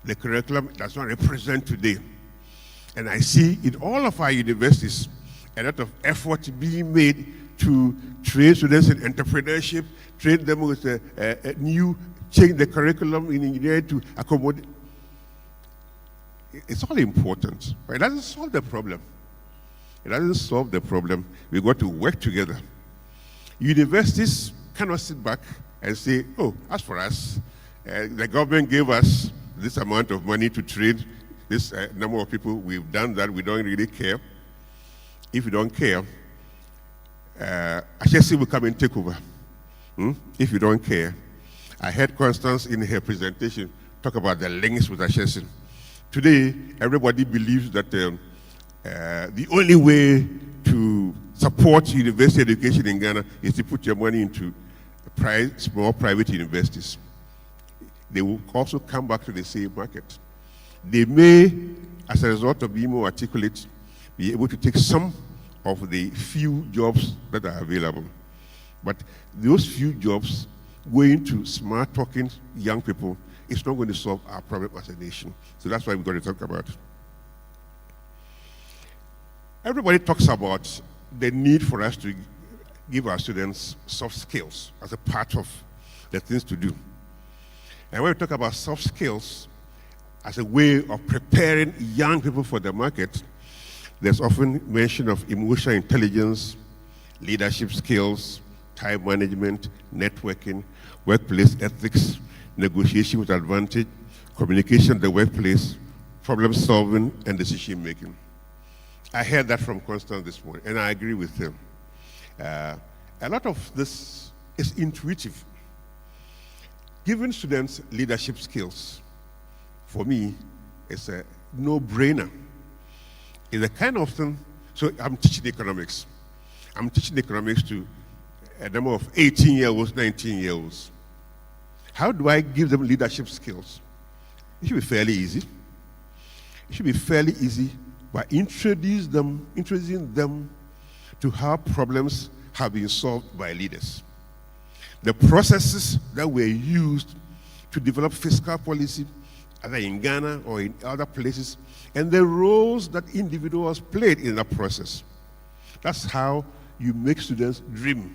The curriculum does not represent today. And I see in all of our universities a lot of effort being made to train students in entrepreneurship, train them with a new, change the curriculum in engineering to accommodate. It's all important, but it doesn't solve the problem. It doesn't solve the problem. We've got to work together. Universities cannot sit back and say, oh, as for us, the government gave us this amount of money to train this number of people. We've done that. We don't really care. If you don't care, HSC will come and take over. If you don't care. I heard Constance in her presentation talk about the links with HSC. Today, everybody believes that the only way to support university education in Ghana is to put your money into small private universities. They will also come back to the same market. They may, as a result of being more articulate, be able to take some of the few jobs that are available. But those few jobs going to smart talking young people is not going to solve our problem as a nation. So that's why we're going to talk about it. Everybody talks about the need for us to give our students soft skills as a part of the things to do. And when we talk about soft skills as a way of preparing young people for the market, there's often mention of emotional intelligence, leadership skills, time management, networking, workplace ethics, negotiation with advantage, communication in the workplace, problem solving, and decision making. I heard that from Constance this morning, and I agree with him. A lot of this is intuitive. Giving students leadership skills, for me, is a no-brainer. It's the kind of thing, so I'm teaching economics. I'm teaching economics to a number of 18-year-olds, 19-year-olds. How do I give them leadership skills? It should be fairly easy. It should be fairly easy by introducing them to how problems have been solved by leaders. The processes that were used to develop fiscal policy, either in Ghana or in other places, and the roles that individuals played in that process. That's how you make students dream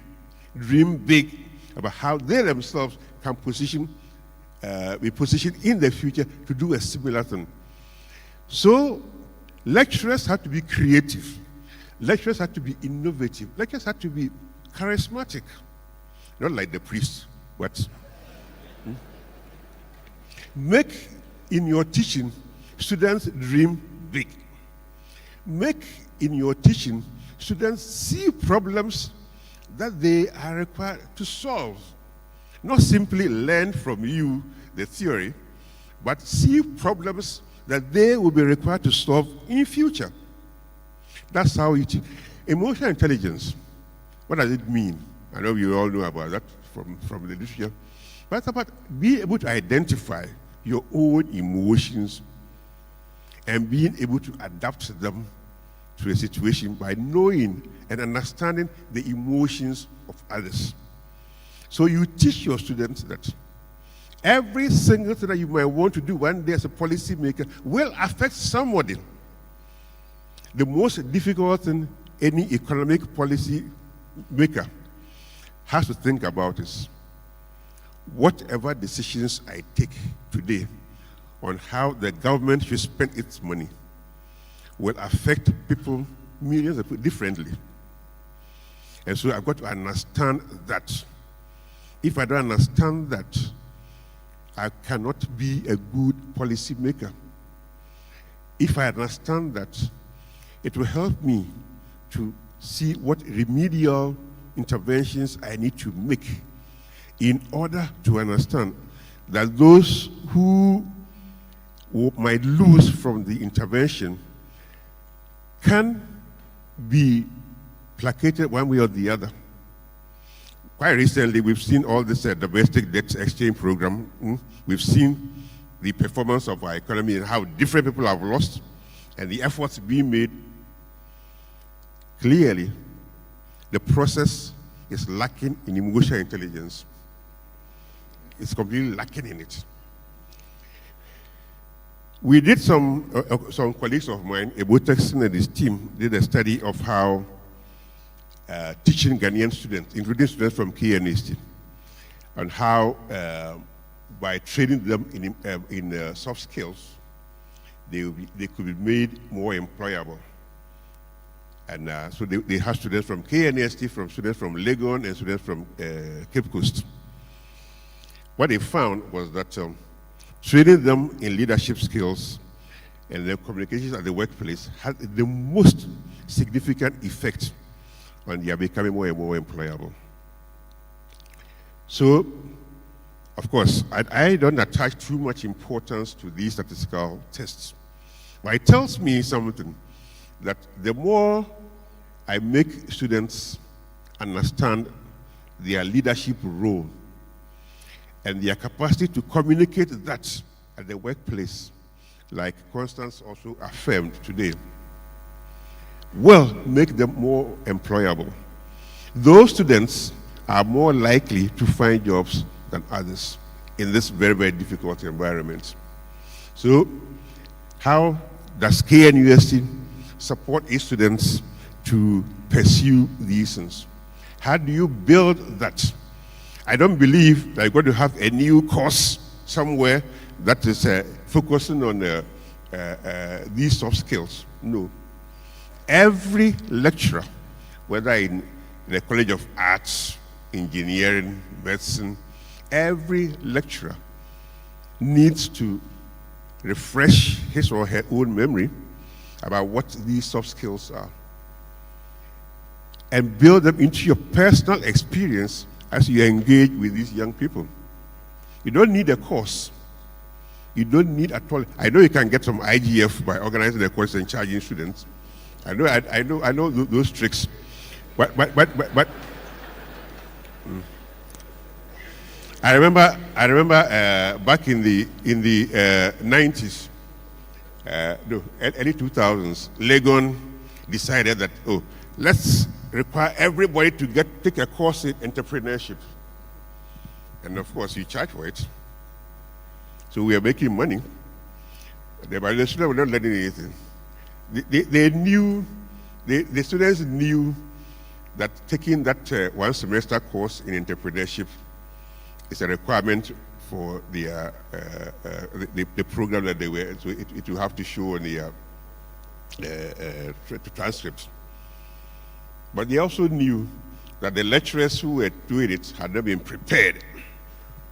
big about how they themselves can be positioned in the future to do a similar thing. So lecturers have to be creative. Lecturers have to be innovative. Lecturers have to be charismatic. Not like the priest, but make in your teaching students dream big. Make in your teaching students see problems that they are required to solve. Not simply learn from you the theory, but see problems that they will be required to solve in future. That's how you teach. Emotional intelligence, what does it mean? I know you all know about that from the literature. But it's about being able to identify your own emotions and being able to adapt them to a situation by knowing and understanding the emotions of others. So you teach your students that every single thing that you might want to do one day as a policy maker will affect somebody. The most difficult thing any economic policy maker has to think about is whatever decisions I take today on how the government should spend its money will affect people, millions of people, differently. And so I've got to understand that. If I don't understand that, I cannot be a good policy maker. If I understand that, it will help me to see what remedial interventions I need to make in order to understand that those who might lose from the intervention can be placated one way or the other. Quite recently, we've seen all this domestic debt exchange program. We've seen the performance of our economy and how different people have lost. and the efforts being made, clearly the process is lacking in emotional intelligence. It's completely lacking in it. We did some colleagues of mine, Ebotekson and his team, did a study of how teaching Ghanaian students, including students from KNUST, and how by training them in soft skills, they could be made more employable. And so they have students from KNUST, from students from Legon, and students from Cape Coast. What they found was that training them in leadership skills and their communications at the workplace had the most significant effect on their becoming more and more employable. So, of course, I don't attach too much importance to these statistical tests. But it tells me something, that the more I make students understand their leadership role and their capacity to communicate that at the workplace, like Constance also affirmed today, will make them more employable. Those students are more likely to find jobs than others in this very, very difficult environment. So, how does KNUST support its students to pursue these things? How do you build that? I don't believe that you're going to have a new course somewhere that is focusing on these soft skills. No. Every lecturer, whether in the College of Arts, Engineering, Medicine, every lecturer needs to refresh his or her own memory about what these soft skills are and build them into your personal experience as you engage with these young people. You don't need a course. You don't need at all. I know you can get some IGF by organizing a course and charging students. I know those tricks, but I remember back in the 90s, early 2000s, Legon decided that let's require everybody to take a course in entrepreneurship, and of course you charge for it. So we are making money. The students were not learning anything. They knew, the students knew that taking that one semester course in entrepreneurship is a requirement for the program that they were, so it will have to show on the transcripts. But they also knew that the lecturers who were doing it had not been prepared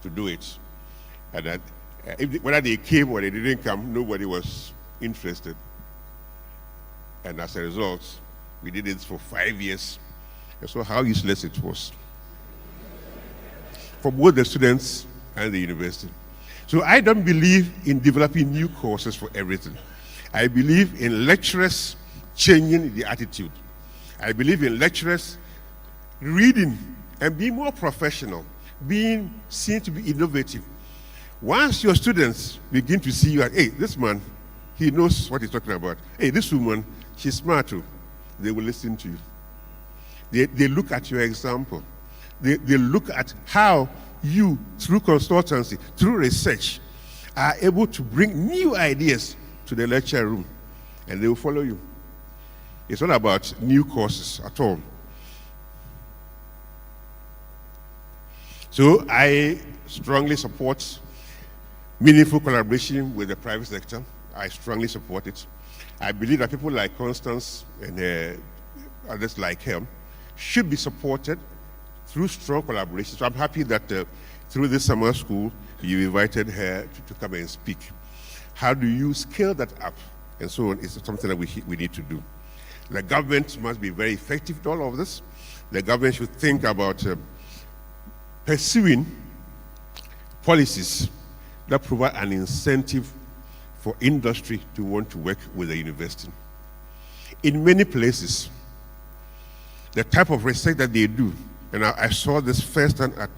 to do it. And that whether they came or they didn't come, nobody was interested. And as a result, we did it for 5 years. And so how useless it was for both the students and the university. So I don't believe in developing new courses for everything. I believe in lecturers changing the attitude. I believe in lecturers reading and being more professional, being seen to be innovative. Once your students begin to see you as, hey, this man, he knows what he's talking about. Hey, this woman, she's smart too. They will listen to you. They look at your example. They look at how you, through consultancy, through research, are able to bring new ideas to the lecture room, and they will follow you. It's not about new courses at all. So I strongly support meaningful collaboration with the private sector. I strongly support it. I believe that people like Constance and others like him should be supported through strong collaboration. So I'm happy that through this summer school, you invited her to come and speak. How do you scale that up? And so on is something that we need to do. The government must be very effective in all of this. The government should think about pursuing policies that provide an incentive for industry to want to work with the university. In many places, the type of research that they do, and I saw this firsthand at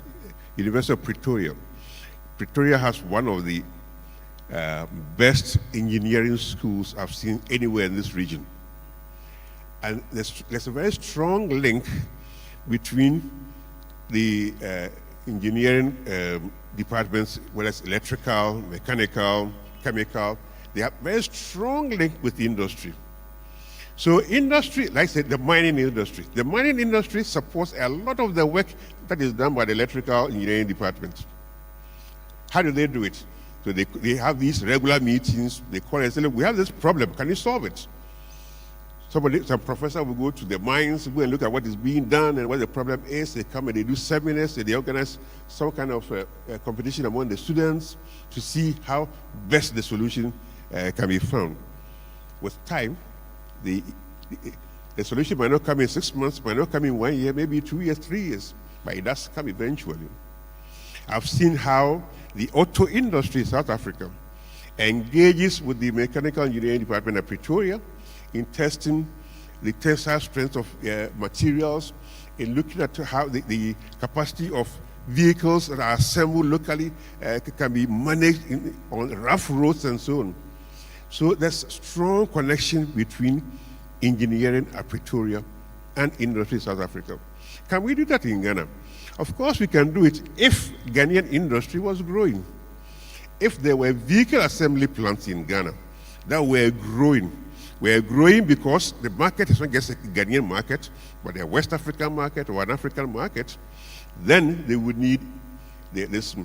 University of Pretoria. Pretoria has one of the best engineering schools I've seen anywhere in this region. And there's a very strong link between the engineering departments, whether it's electrical, mechanical, chemical. They have a very strong link with the industry. So industry, like I said, the mining industry. The mining industry supports a lot of the work that is done by the electrical engineering department. How do they do it? So they have these regular meetings. They call and say, look, we have this problem. Can you solve it? Some professor will go to the mines, go and look at what is being done and what the problem is. They come and they do seminars. They organize some kind of competition among the students to see how best the solution can be found. With time, the solution might not come in 6 months, might not come in 1 year, maybe 2 years, 3 years, but it does come eventually. I've seen how the auto industry in South Africa engages with the mechanical engineering department at Pretoria in testing the tensile strength of materials, in looking at how the capacity of vehicles that are assembled locally can be managed on rough roads and so on. So there's a strong connection between engineering at Pretoria and industry in South Africa. Can we do that in Ghana? Of course we can do it if Ghanaian industry was growing. If there were vehicle assembly plants in Ghana that were growing, because the market is not just a Ghanaian market, but a West African market or an African market, then they would need this.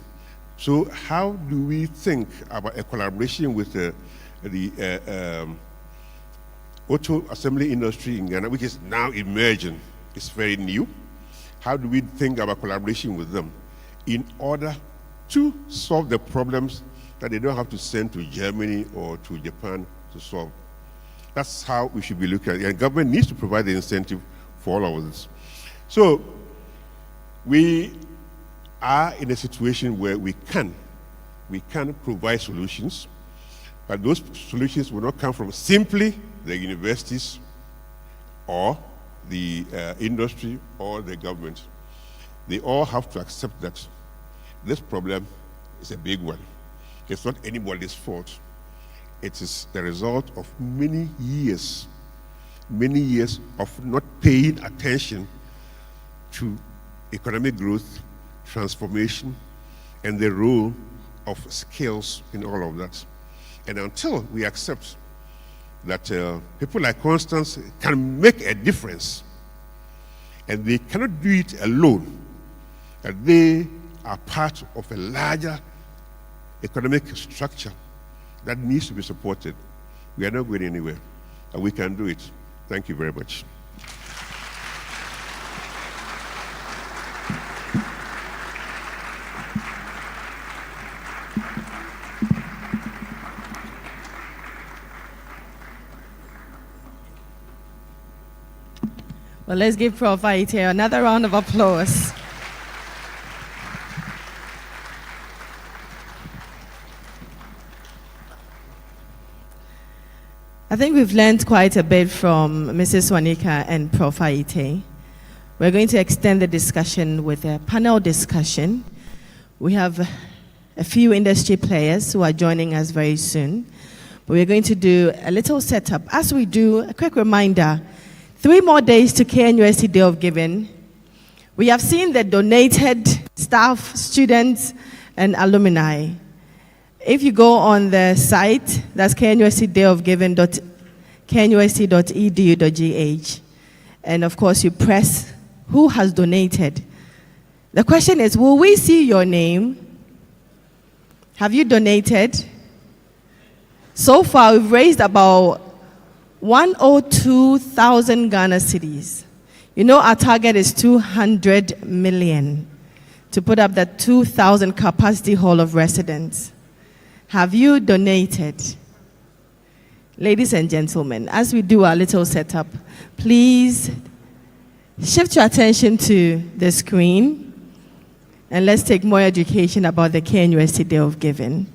So how do we think about a collaboration with the auto assembly industry in Ghana, which is now emerging? It's very new. How do we think about collaboration with them in order to solve the problems that they don't have to send to Germany or to Japan to solve? That's how we should be looking at it. And government needs to provide the incentive for all of this. So we are in a situation where we can provide solutions, but those solutions will not come from simply the universities or the industry or the government. They all have to accept that this problem is a big one. It's not anybody's fault. It is the result of many years of not paying attention to economic growth, transformation, and the role of skills in all of that. And until we accept that people like Constance can make a difference, and they cannot do it alone, that they are part of a larger economic structure that needs to be supported, we are not going anywhere, and we can do it. Thank you very much. Well, let's give Prof. Aite another round of applause. I think we've learned quite a bit from Mrs. Wanika and Prof. Aite. We're going to extend the discussion with a panel discussion. We have a few industry players who are joining us very soon. But we're going to do a little setup. As we do, a quick reminder, 3 more days to KNUST Day of Giving. We have seen the donated staff, students, and alumni. If you go on the site, that's knust.knust.edu.gh, and of course you press who has donated. The question is, will we see your name? Have you donated? So far, we've raised about 102,000 Ghana cedis. You know, our target is 200 million to put up that 2,000 capacity hall of residence. Have you donated? Ladies and gentlemen, as we do our little setup, please shift your attention to the screen and let's take more education about the KNUST Day of Giving.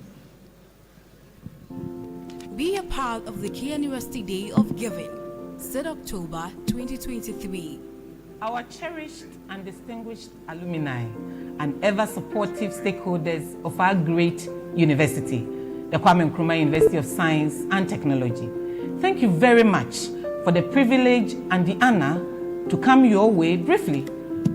Be a part of the KNUST Day of Giving, 3rd October 2023. Our cherished and distinguished alumni and ever supportive stakeholders of our great university, the Kwame Nkrumah University of Science and Technology. Thank you very much for the privilege and the honor to come your way briefly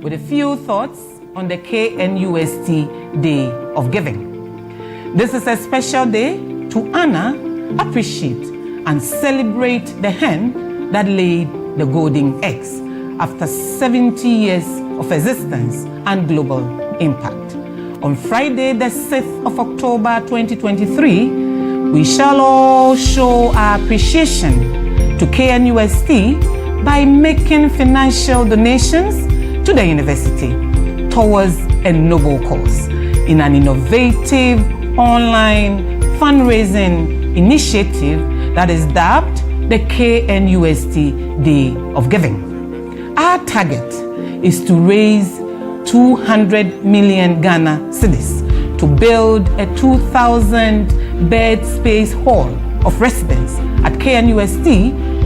with a few thoughts on the KNUST Day of Giving. This is a special day to honor, appreciate, and celebrate the hen that laid the golden eggs after 70 years of existence and global impact. On Friday, the 6th of October 2023, we shall all show our appreciation to KNUST by making financial donations to the university towards a noble cause in an innovative online fundraising initiative that is dubbed the KNUST Day of Giving. Our target is to raise 200 million Ghana cedis to build a 2,000 bed space hall of residence at KNUST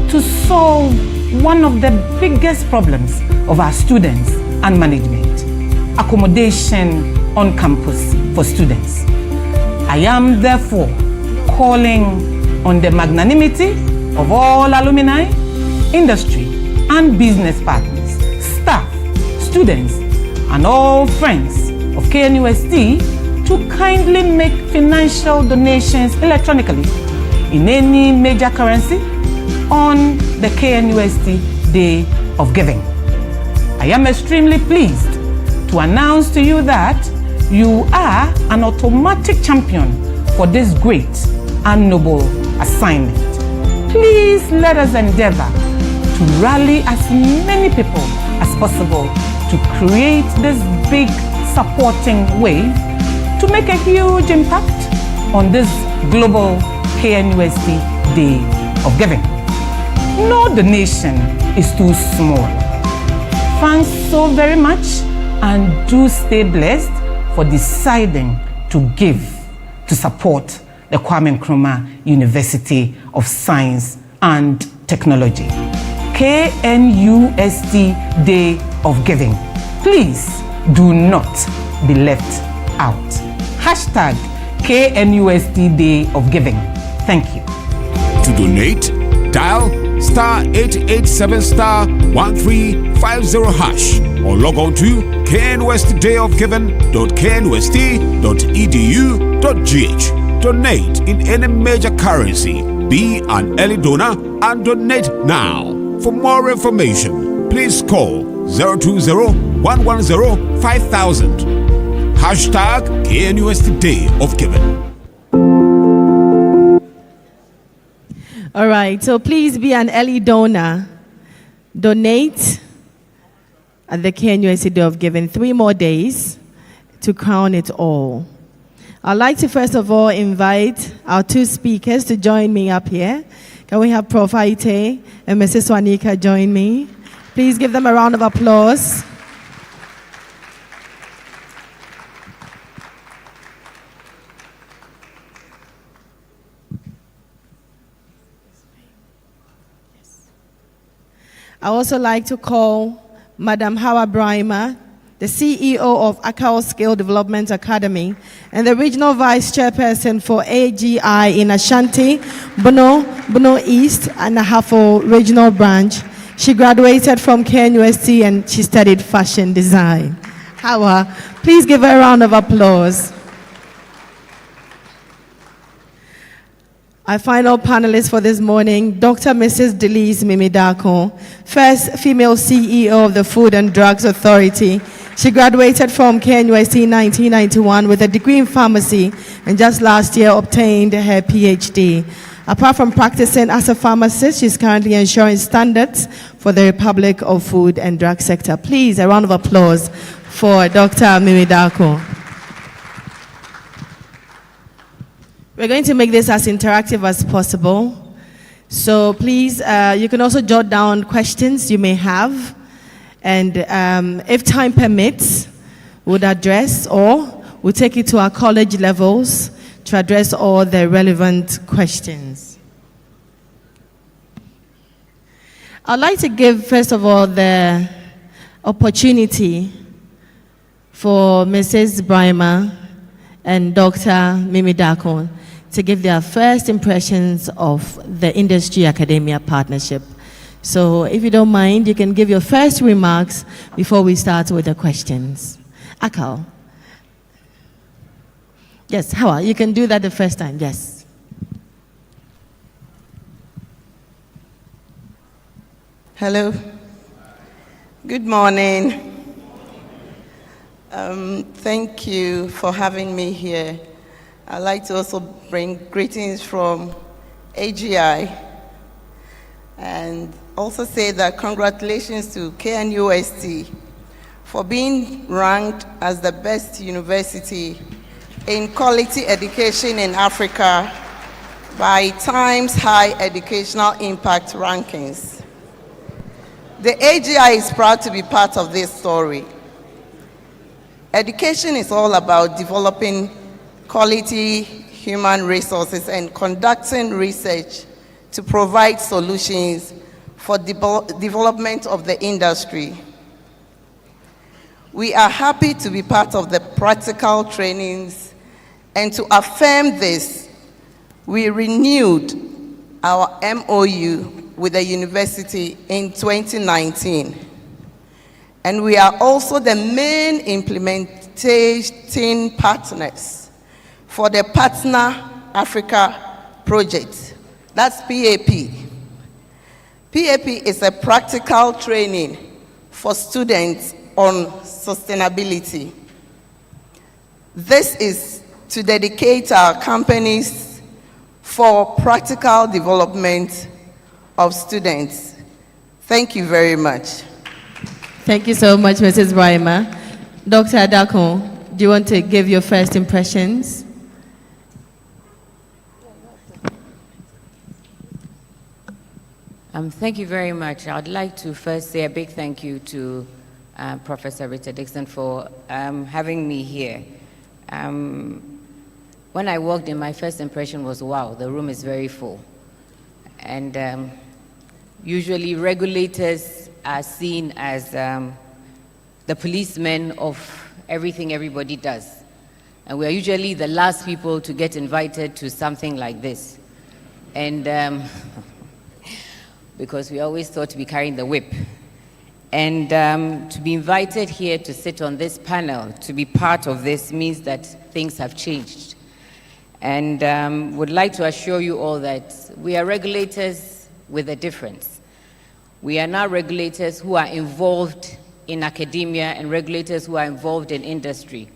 to solve one of the biggest problems of our students and management: accommodation on campus for students. I am therefore calling on the magnanimity of all alumni, industry and business partners, staff, students, and all friends of KNUST to kindly make financial donations electronically in any major currency on the KNUST Day of Giving. I am extremely pleased to announce to you that you are an automatic champion for this great and noble assignment. Please let us endeavor to rally as many people as possible to create this big supporting wave to make a huge impact on this global KNUST Day of Giving. No donation is too small. Thanks so very much, and do stay blessed for deciding to give to support the Kwame Nkrumah University of Science and Technology. KNUST Day of Giving. Please do not be left out. Hashtag KNUST Day of Giving. Thank you. To donate, dial *887*1350# or log on to knustdayofgiving.knust.edu.gh. Donate in any major currency. Be an early donor and donate now. For more information, please call 020-110-5000. Hashtag KNUST Day of Giving. All right, so please be an early donor. Donate at the KNUST Day of Giving. 3 more days to crown it all. I'd like to first of all invite our 2 speakers to join me up here. Can we have Prof. Aite and Mrs. Swanika join me? Please give them a round of applause. I also like to call Madam Hawa Brahima, the CEO of Akao Skill Development Academy and the Regional Vice Chairperson for AGI in Ashanti, Bono East, and Ahafo Regional Branch. She graduated from KNUST and she studied fashion design. Hawa, please give her a round of applause. Our final panelist for this morning, Dr. Mrs. Delise Mimidako, first female CEO of the Food and Drugs Authority. She graduated from KNUST in 1991 with a degree in pharmacy and just last year obtained her PhD. Apart from practicing as a pharmacist, she's currently ensuring standards for the Republic of Food and Drug sector. Please, a round of applause for Dr. Mimidako. We're going to make this as interactive as possible. So please, you can also jot down questions you may have. And if time permits, we'll address or we'll take it to our college levels to address all the relevant questions. I'd like to give, first of all, the opportunity for Mrs. Brahima and Dr. Mimidako to give their first impressions of the industry-academia partnership. So if you don't mind, you can give your first remarks before we start with the questions. Akal. Yes, Hawa, you can do that the first time, yes. Hello. Good morning. Thank you for having me here. I'd like to also bring greetings from AGI and also say that congratulations to KNUST for being ranked as the best university in quality education in Africa by Times High Educational Impact Rankings. The AGI is proud to be part of this story. Education is all about developing quality human resources and conducting research to provide solutions for development of the industry. We are happy to be part of the practical trainings, and to affirm this, we renewed our MOU with the university in 2019. And we are also the main implementing partners for the Partner Africa project. That's PAP. PAP is a practical training for students on sustainability. This is to dedicate our companies for practical development of students. Thank you very much. Thank you so much, Mrs. Brima. Dr. Adako, do you want to give your first impressions? Thank you very much. I'd like to first say a big thank you to Professor Richard Dixon for having me here. When I walked in, my first impression was, wow, the room is very full. And usually regulators are seen as the policemen of everything everybody does. And we are usually the last people to get invited to something like this. And because we always thought to be carrying the whip. And to be invited here to sit on this panel, to be part of this, means that things have changed. And would like to assure you all that we are regulators with a difference. We are now regulators who are involved in academia and regulators who are involved in industry.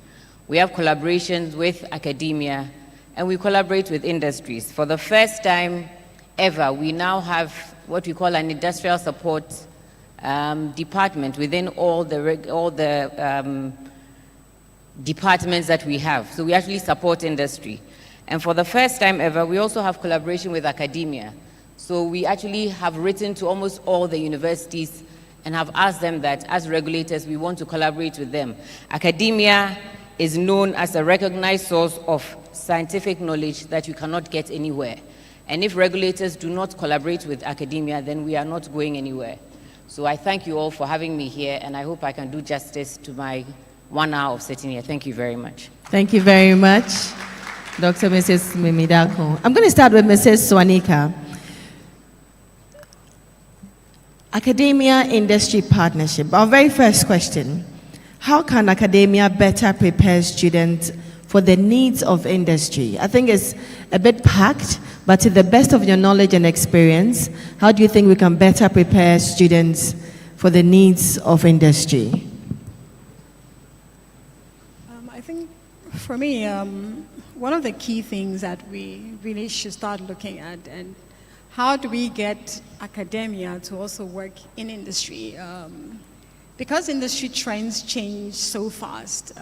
We have collaborations with academia and we collaborate with industries. For the first time ever, we now have what we call an industrial support department within all the departments that we have. So we actually support industry. And for the first time ever, we also have collaboration with academia. So we actually have written to almost all the universities and have asked them that as regulators, we want to collaborate with them. Academia is known as a recognized source of scientific knowledge that you cannot get anywhere. And if regulators do not collaborate with academia, then we are not going anywhere. So I thank you all for having me here, and I hope I can do justice to my 1 hour of sitting here. Thank you very much. Thank you very much, Dr. Mrs. Mimidako. I'm going to start with Mrs. Swanika. Academia-industry partnership. Our very first question, how can academia better prepare students for the needs of industry? I think it's a bit packed, but to the best of your knowledge and experience, how do you think we can better prepare students for the needs of industry? I think for me, one of the key things that we really should start looking at, and how do we get academia to also work in industry? Because industry trends change so fast,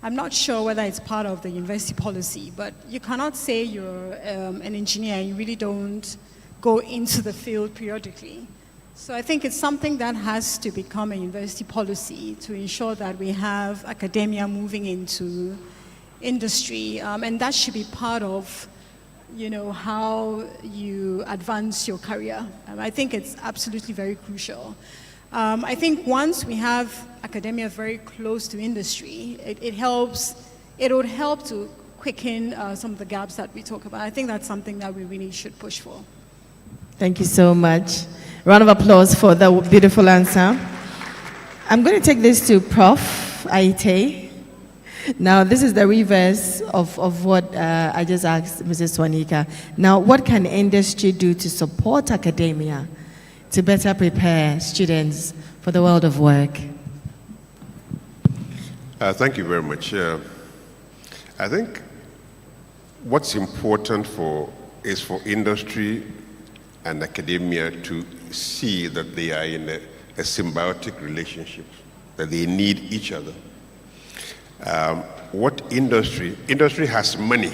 I'm not sure whether it's part of the university policy, but you cannot say you're an engineer and you really don't go into the field periodically. So I think it's something that has to become a university policy to ensure that we have academia moving into industry, and that should be part of, you know, how you advance your career. I think it's absolutely very crucial. I think once we have academia very close to industry, it would help to quicken some of the gaps that we talk about. I think that's something that we really should push for. Thank you so much. Round of applause for the beautiful answer. I'm going to take this to Prof. Aite. Now, this is the reverse of what I just asked Mrs. Swanika. Now, what can industry do to support academia to better prepare students for the world of work? Thank you very much. I think what's important is for industry and academia to see that they are in a symbiotic relationship, that they need each other. What industry has money,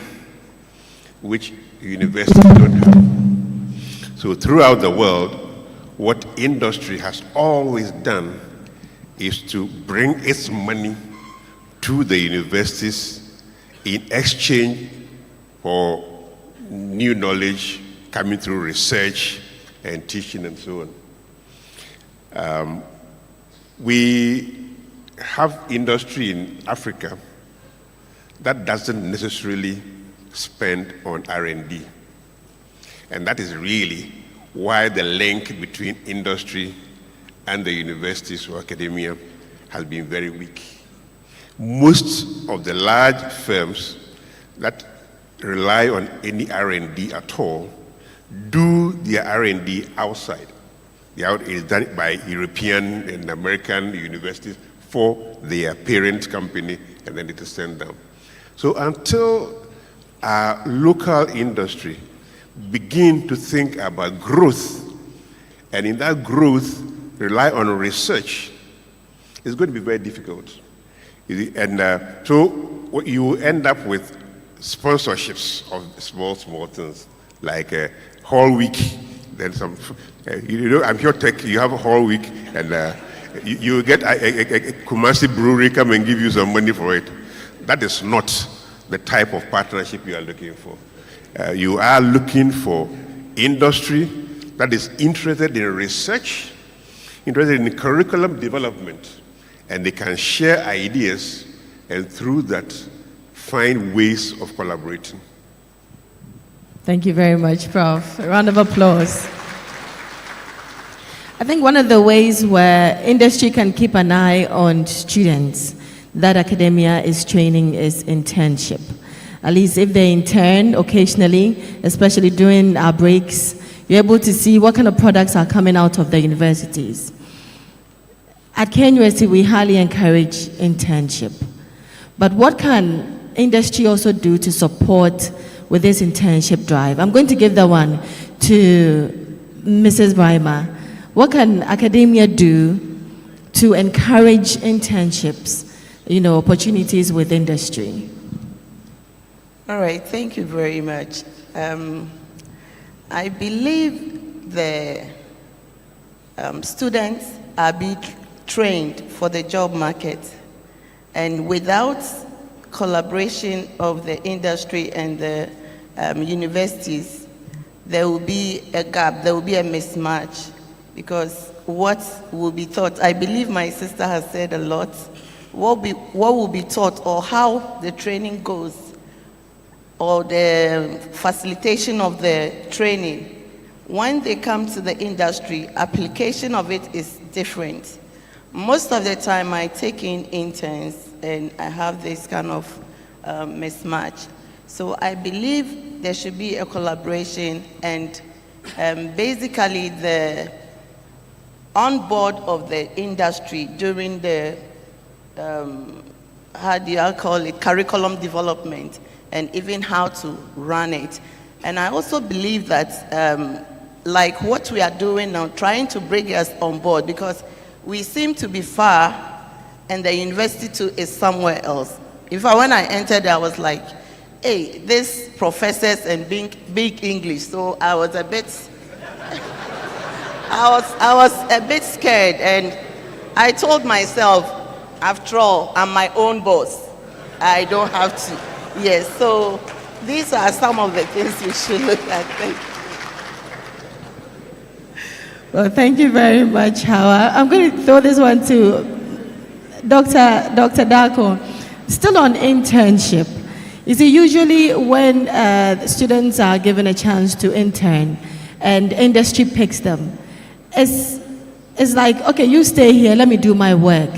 which universities don't have. So throughout the world, what industry has always done is to bring its money to the universities in exchange for new knowledge coming through research and teaching and so on. We have industry in Africa that doesn't necessarily spend on R&D. And that is really why the link between industry and the universities or academia has been very weak. Most of the large firms that rely on any R&D at all do their R&D outside. It is done by European and American universities for their parent company, and then it is sent down. So until our local industry begin to think about growth, and in that growth rely on research, it's going to be very difficult. And so what you end up with sponsorships of small things, like a Hall Week, then some, I'm sure Tech, you have a Hall Week, and you get a Kumasi brewery come and give you some money for it. That is not the type of partnership you are looking for. You are looking for industry that is interested in research, interested in curriculum development, and they can share ideas, and through that, find ways of collaborating. Thank you very much, Prof. A round of applause. I think one of the ways where industry can keep an eye on students that academia is training is internship. At least if they intern occasionally, especially during our breaks, you're able to see what kind of products are coming out of the universities. At KNUST, we highly encourage internship. But what can industry also do to support with this internship drive? I'm going to give that one to Mrs. Braima. What can academia do to encourage internships, opportunities with industry? All right, thank you very much. I believe the students are being trained for the job market, and without collaboration of the industry and the universities, there will be a gap, there will be a mismatch, because what will be taught, I believe my sister has said a lot, what will be taught or how the training goes or the facilitation of the training, when they come to the industry, application of it is different. Most of the time I take in interns and I have this kind of mismatch. So I believe there should be a collaboration, and basically the on board of the industry during the, how do you call it, curriculum development, and even how to run it. And I also believe that like what we are doing now, trying to bring us on board, because we seem to be far and the university too is somewhere else. In fact, when I entered, I was like, hey, this professors and big English, so I was a bit, I was a bit scared, and I told myself, after all, I'm my own boss. I don't have to. Yes, so these are some of the things we should look at. Thank you. Well, thank you very much, Hawa. I'm going to throw this one to Dr. Darko. Still on internship, You see, usually when students are given a chance to intern and industry picks them, it's like, okay, you stay here, let me do my work.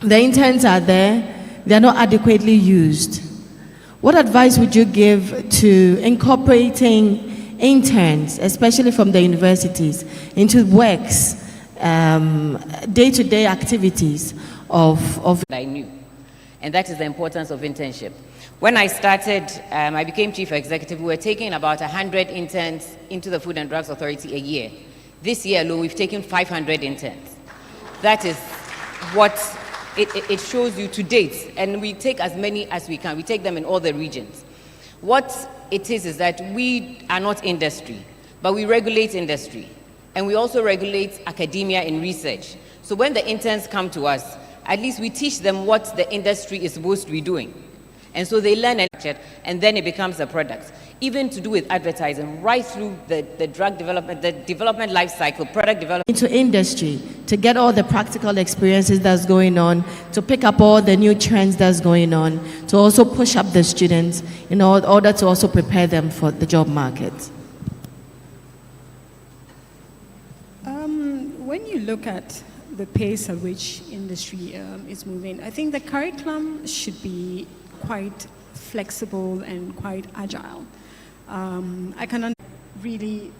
The interns are there, they're not adequately used. What advice would you give to incorporating interns, especially from the universities, into works, day-to-day activities of I knew, and that is the importance of internship. When I started, I became chief executive, we were taking about 100 interns into the Food and Drugs Authority a year. This year alone, we've taken 500 interns. That is what it shows you to date, and we take as many as we can. We take them in all the regions. What it is that we are not industry, but we regulate industry, and we also regulate academia and research. So when the interns come to us, at least we teach them what the industry is supposed to be doing. And so they learn and then it becomes a product. Even to do with advertising, right through the drug development, the development life cycle, product development. Into industry, to get all the practical experiences that's going on, to pick up all the new trends that's going on, to also push up the students in order to also prepare them for the job market. When you look at the pace at which industry is moving, I think the curriculum should be quite flexible and quite agile. I can really,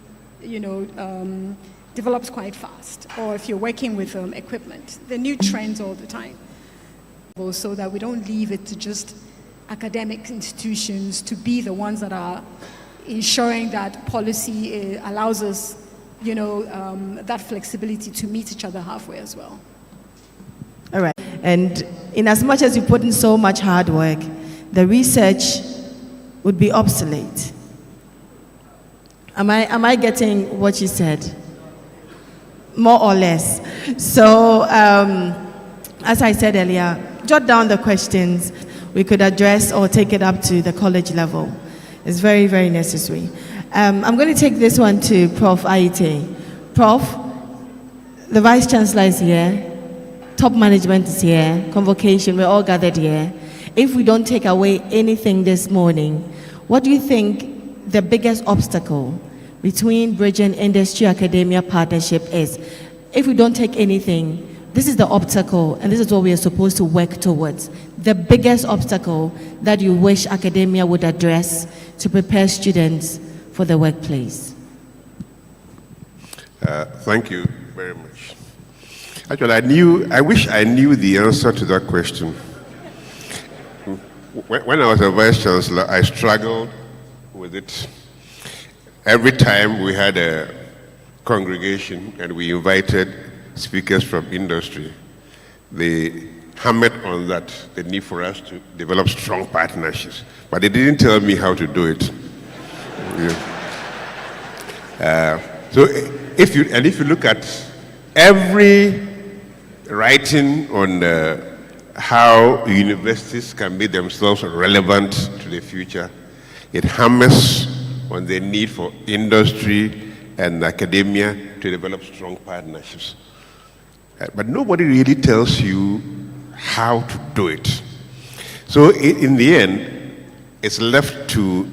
develops quite fast. Or if you're working with equipment, the new trends all the time. So that we don't leave it to just academic institutions to be the ones that are ensuring that policy allows us, that flexibility to meet each other halfway as well. All right. And in as much as you put in so much hard work, the research would be obsolete. Am I getting what you said? More or less. So, as I said earlier, jot down the questions we could address or take it up to the college level. It's very, very necessary. I'm going to take this one to Prof. Aite. Prof, the Vice Chancellor is here. Top management is here, convocation, we're all gathered here. If we don't take away anything this morning, what do you think the biggest obstacle between bridging industry-academia partnership is? If we don't take anything, this is the obstacle, and this is what we are supposed to work towards. The biggest obstacle that you wish academia would address to prepare students for the workplace. Thank you very much. Actually, I wish I knew the answer to that question. When I was a vice chancellor, I struggled with it. Every time we had a congregation and we invited speakers from industry, they hammered on that, the need for us to develop strong partnerships. But they didn't tell me how to do it. So if you look at every writing on how universities can make themselves relevant to the future, it hammers on the need for industry and academia to develop strong partnerships. But nobody really tells you how to do it. So in the end, it's left to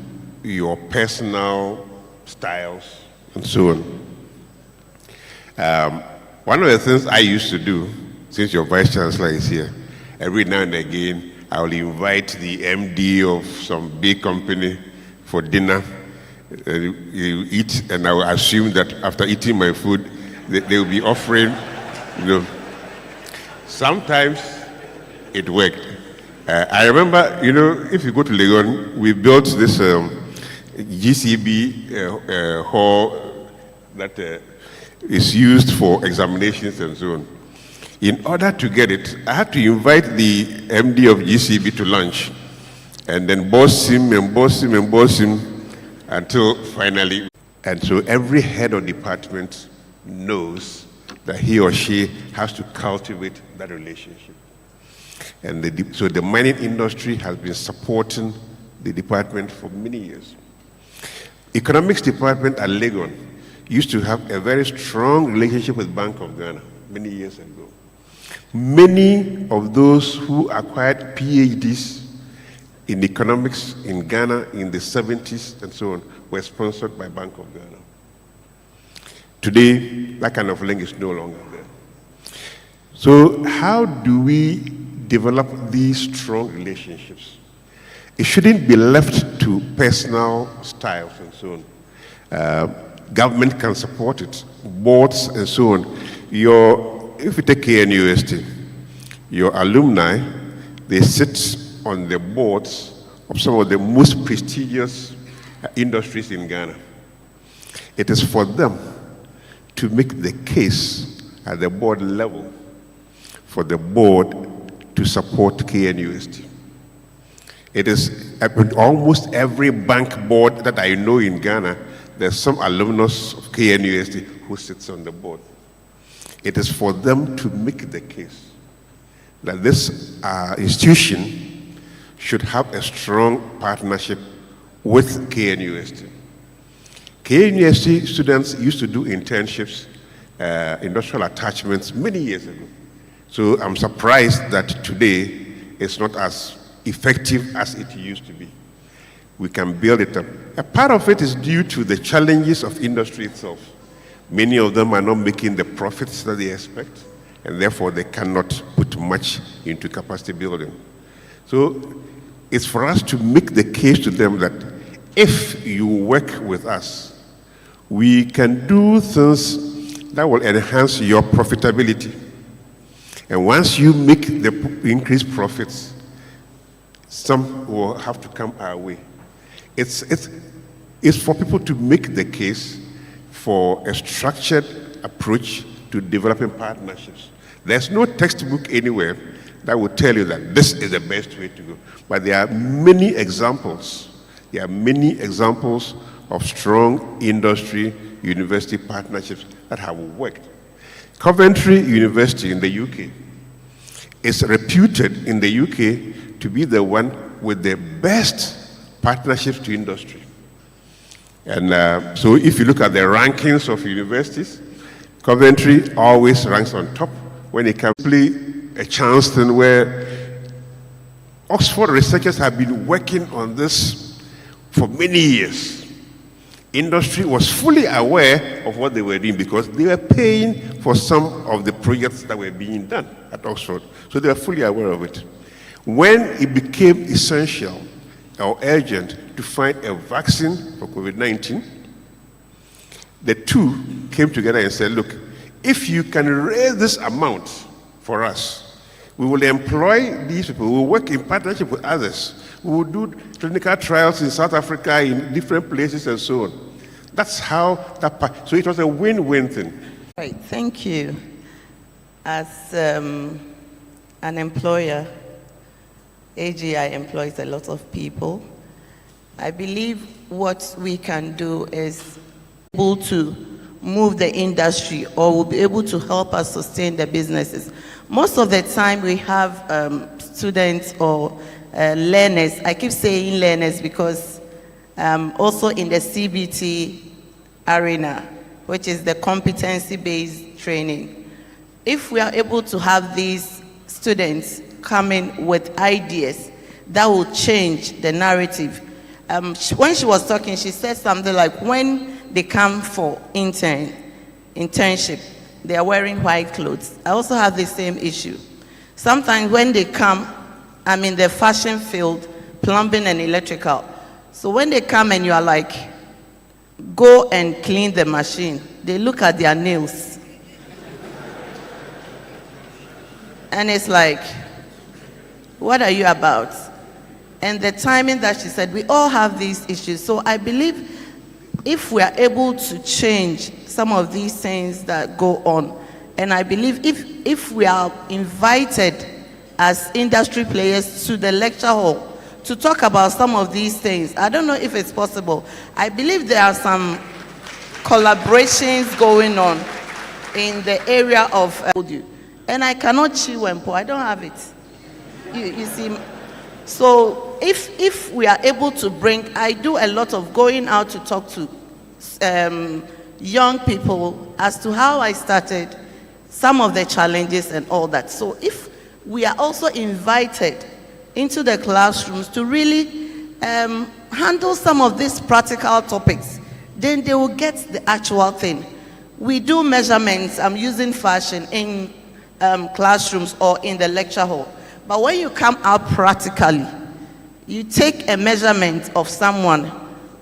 your personal styles and so on. One of the things I used to do, since your vice chancellor is here, every now and again, I will invite the MD of some big company for dinner. You eat, and I will assume that after eating my food, they will be offering, Sometimes it worked. I remember, if you go to Legon, we built this GCB hall that is used for examinations and so on. In order to get it, I had to invite the MD of GCB to lunch, and then boss him until finally. And so every head of department knows that he or she has to cultivate that relationship. And so the mining industry has been supporting the department for many years. Economics department at Legon used to have a very strong relationship with Bank of Ghana many years ago. Many of those who acquired PhDs in economics in Ghana in the 70s and so on were sponsored by Bank of Ghana. Today, that kind of link is no longer there. So how do we develop these strong relationships? It shouldn't be left to personal styles and so on. Government can support it, boards and so on. If you take KNUST, your alumni, they sit on the boards of some of the most prestigious industries in Ghana. It is for them to make the case at the board level for the board to support KNUST. It is almost every bank board that I know in Ghana, there's some alumnus of KNUST who sits on the board. It is for them to make the case that this institution should have a strong partnership with KNUST. KNUST students used to do internships, industrial attachments many years ago. So I'm surprised that today it's not as effective as it used to be. We can build it up. A part of it is due to the challenges of industry itself. Many of them are not making the profits that they expect, and therefore they cannot put much into capacity building. So it's for us to make the case to them that if you work with us, we can do things that will enhance your profitability. And once you make the increased profits, some will have to come our way. It's for people to make the case for a structured approach to developing partnerships. There's no textbook anywhere that will tell you that this is the best way to go. But there are many examples. There are many examples of strong industry university partnerships that have worked. Coventry University in the UK is reputed in the UK to be the one with the best partnerships to industry. And so if you look at the rankings of universities, Coventry always ranks on top when it comes to a chance thing where Oxford researchers have been working on this for many years. Industry was fully aware of what they were doing because they were paying for some of the projects that were being done at Oxford. So they were fully aware of it. When it became essential or urgent to find a vaccine for COVID-19, the two came together and said, look, if you can raise this amount for us, we will employ these people, we will work in partnership with others, we will do clinical trials in South Africa, in different places and so on. That's how so it was a win-win thing. Right, thank you. As an employer, AGI employs a lot of people. I believe what we can do is able to move the industry, or will be able to help us sustain the businesses. Most of the time we have students or learners. I keep saying learners because also in the CBT arena, which is the competency-based training, if we are able to have these students coming with ideas that will change the narrative. When she was talking, she said something like, when they come for internship, they are wearing white clothes. I also have the same issue. Sometimes when they come, I'm in the fashion field, plumbing and electrical. So when they come and you are like, go and clean the machine, they look at their nails. And it's like, what are you about? And the timing that she said, we all have these issues. So I believe if we are able to change some of these things that go on, and I believe if we are invited as industry players to the lecture hall to talk about some of these things, I don't know if it's possible. I believe there are some collaborations going on in the area of audio. And I cannot chew and pour, I don't have it. You see, so if we are able to bring, I do a lot of going out to talk to young people as to how I started, some of the challenges and all that. So if we are also invited into the classrooms to really handle some of these practical topics, then they will get the actual thing. We do measurements, I'm using fashion in classrooms or in the lecture hall. But when you come out practically, you take a measurement of someone,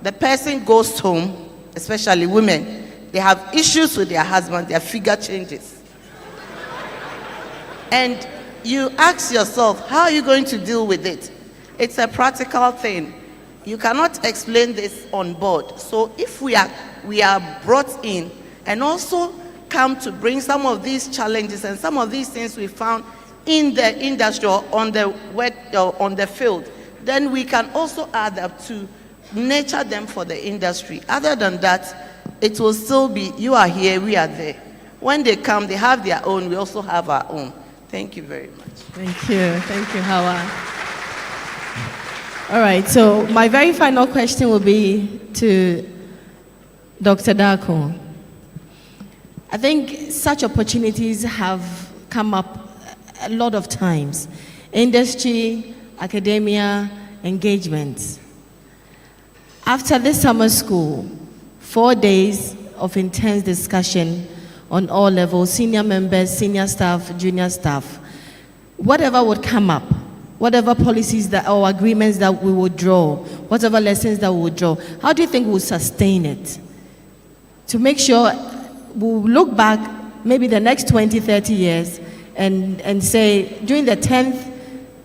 the person goes home, especially women, they have issues with their husband, their figure changes. And you ask yourself, how are you going to deal with it? It's a practical thing. You cannot explain this on board. So if we are brought in and also come to bring some of these challenges and some of these things we found in the industry or on the work or on the field, then we can also add up to nurture them for the industry. Other than that, it will still be, you are here, we are there. When they come, they have their own, we also have our own. Thank you very much. Thank you, Hawa. All right, so my very final question will be to Dr. Darko. I think such opportunities have come up a lot of times. Industry, academia, engagement. After this summer school, 4 days of intense discussion on all levels, senior members, senior staff, junior staff, whatever would come up, whatever policies that, or agreements that we would draw, whatever lessons that we would draw, how do you think we'll sustain it? To make sure we'll look back maybe the next 20, 30 years and say, during the 10th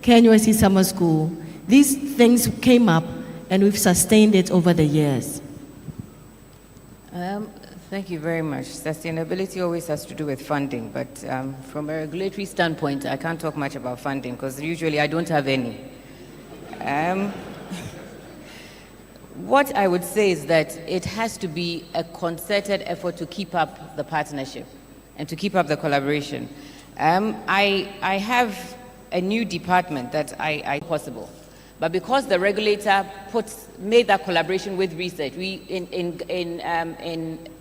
KNUST summer school, these things came up and we've sustained it over the years. Thank you very much. Sustainability always has to do with funding, but from a regulatory standpoint, I can't talk much about funding because usually I don't have any. What I would say is that it has to be a concerted effort to keep up the partnership and to keep up the collaboration. I have a new department that I possible. But because the regulator made that collaboration with research, we in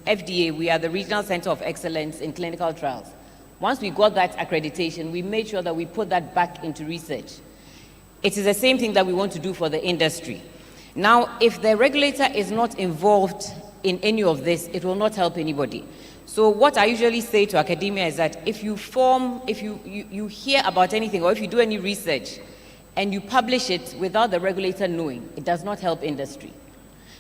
FDA, we are the Regional Center of Excellence in Clinical Trials. Once we got that accreditation, we made sure that we put that back into research. It is the same thing that we want to do for the industry. Now, if the regulator is not involved in any of this, it will not help anybody. So what I usually say to academia is that if you hear about anything or if you do any research, and you publish it without the regulator knowing, it does not help industry.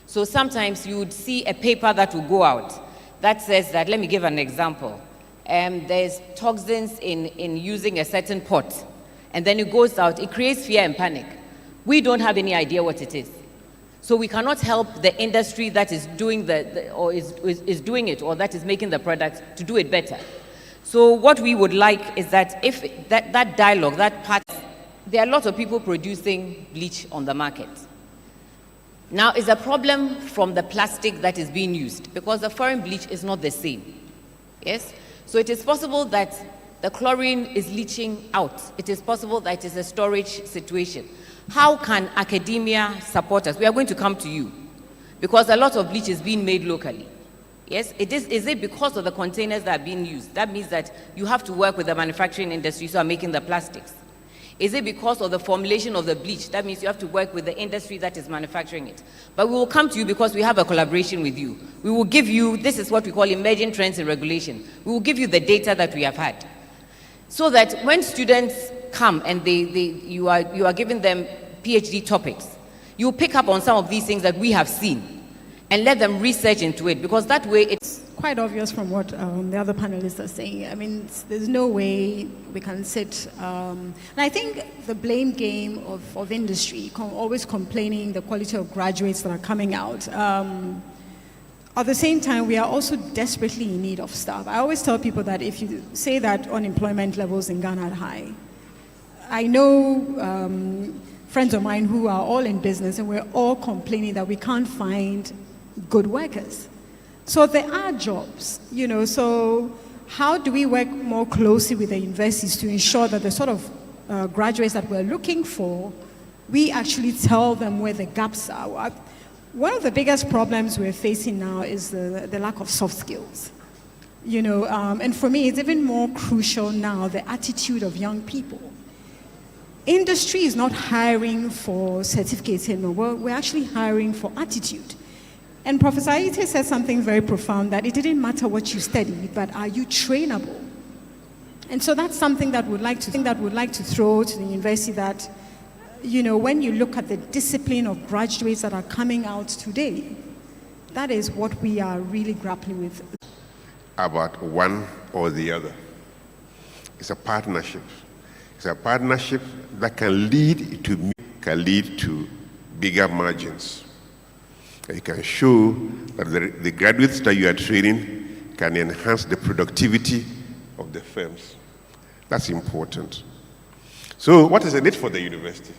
So sometimes you would see a paper that will go out that says that, let me give an example. There's toxins in using a certain pot, and then it goes out, it creates fear and panic. We don't have any idea what it is. So we cannot help the industry that is doing is doing it or that is making the product to do it better. So what we would like is that if that dialogue, that part, there are a lot of people producing bleach on the market. Now, it's a problem from the plastic that is being used because the foreign bleach is not the same. Yes? So it is possible that the chlorine is leaching out. It is possible that it is a storage situation. How can academia support us? We are going to come to you because a lot of bleach is being made locally. Yes? Is it because of the containers that are being used? That means that you have to work with the manufacturing industry who are making the plastics. Is it because of the formulation of the bleach? That means you have to work with the industry that is manufacturing it. But we will come to you because we have a collaboration with you. We will give you, this is what we call emerging trends in regulation. We will give you the data that we have had. So that when students come and you are giving them PhD topics, you will pick up on some of these things that we have seen and let them research into it, because that way it's quite obvious from what the other panelists are saying. I mean, there's no way we can sit. And I think the blame game of industry, always complaining the quality of graduates that are coming out. At the same time, we are also desperately in need of staff. I always tell people that if you say that unemployment levels in Ghana are high, I know friends of mine who are all in business and we're all complaining that we can't find good workers. So there are jobs, so how do we work more closely with the universities to ensure that the sort of graduates that we're looking for, we actually tell them where the gaps are? One of the biggest problems we're facing now is the lack of soft skills. And for me, it's even more crucial now, the attitude of young people. industry is not hiring for certificates anymore. We're actually hiring for attitude. And Professor Aite said something very profound, that it didn't matter what you studied, but are you trainable? And so that's something that we'd like to throw to the university, that, when you look at the discipline of graduates that are coming out today, that is what we are really grappling with. About one or the other. It's a partnership. It's a partnership that can lead to bigger margins. You can show that the graduates that you are training can enhance the productivity of the firms. That's important. So what is the need for the university?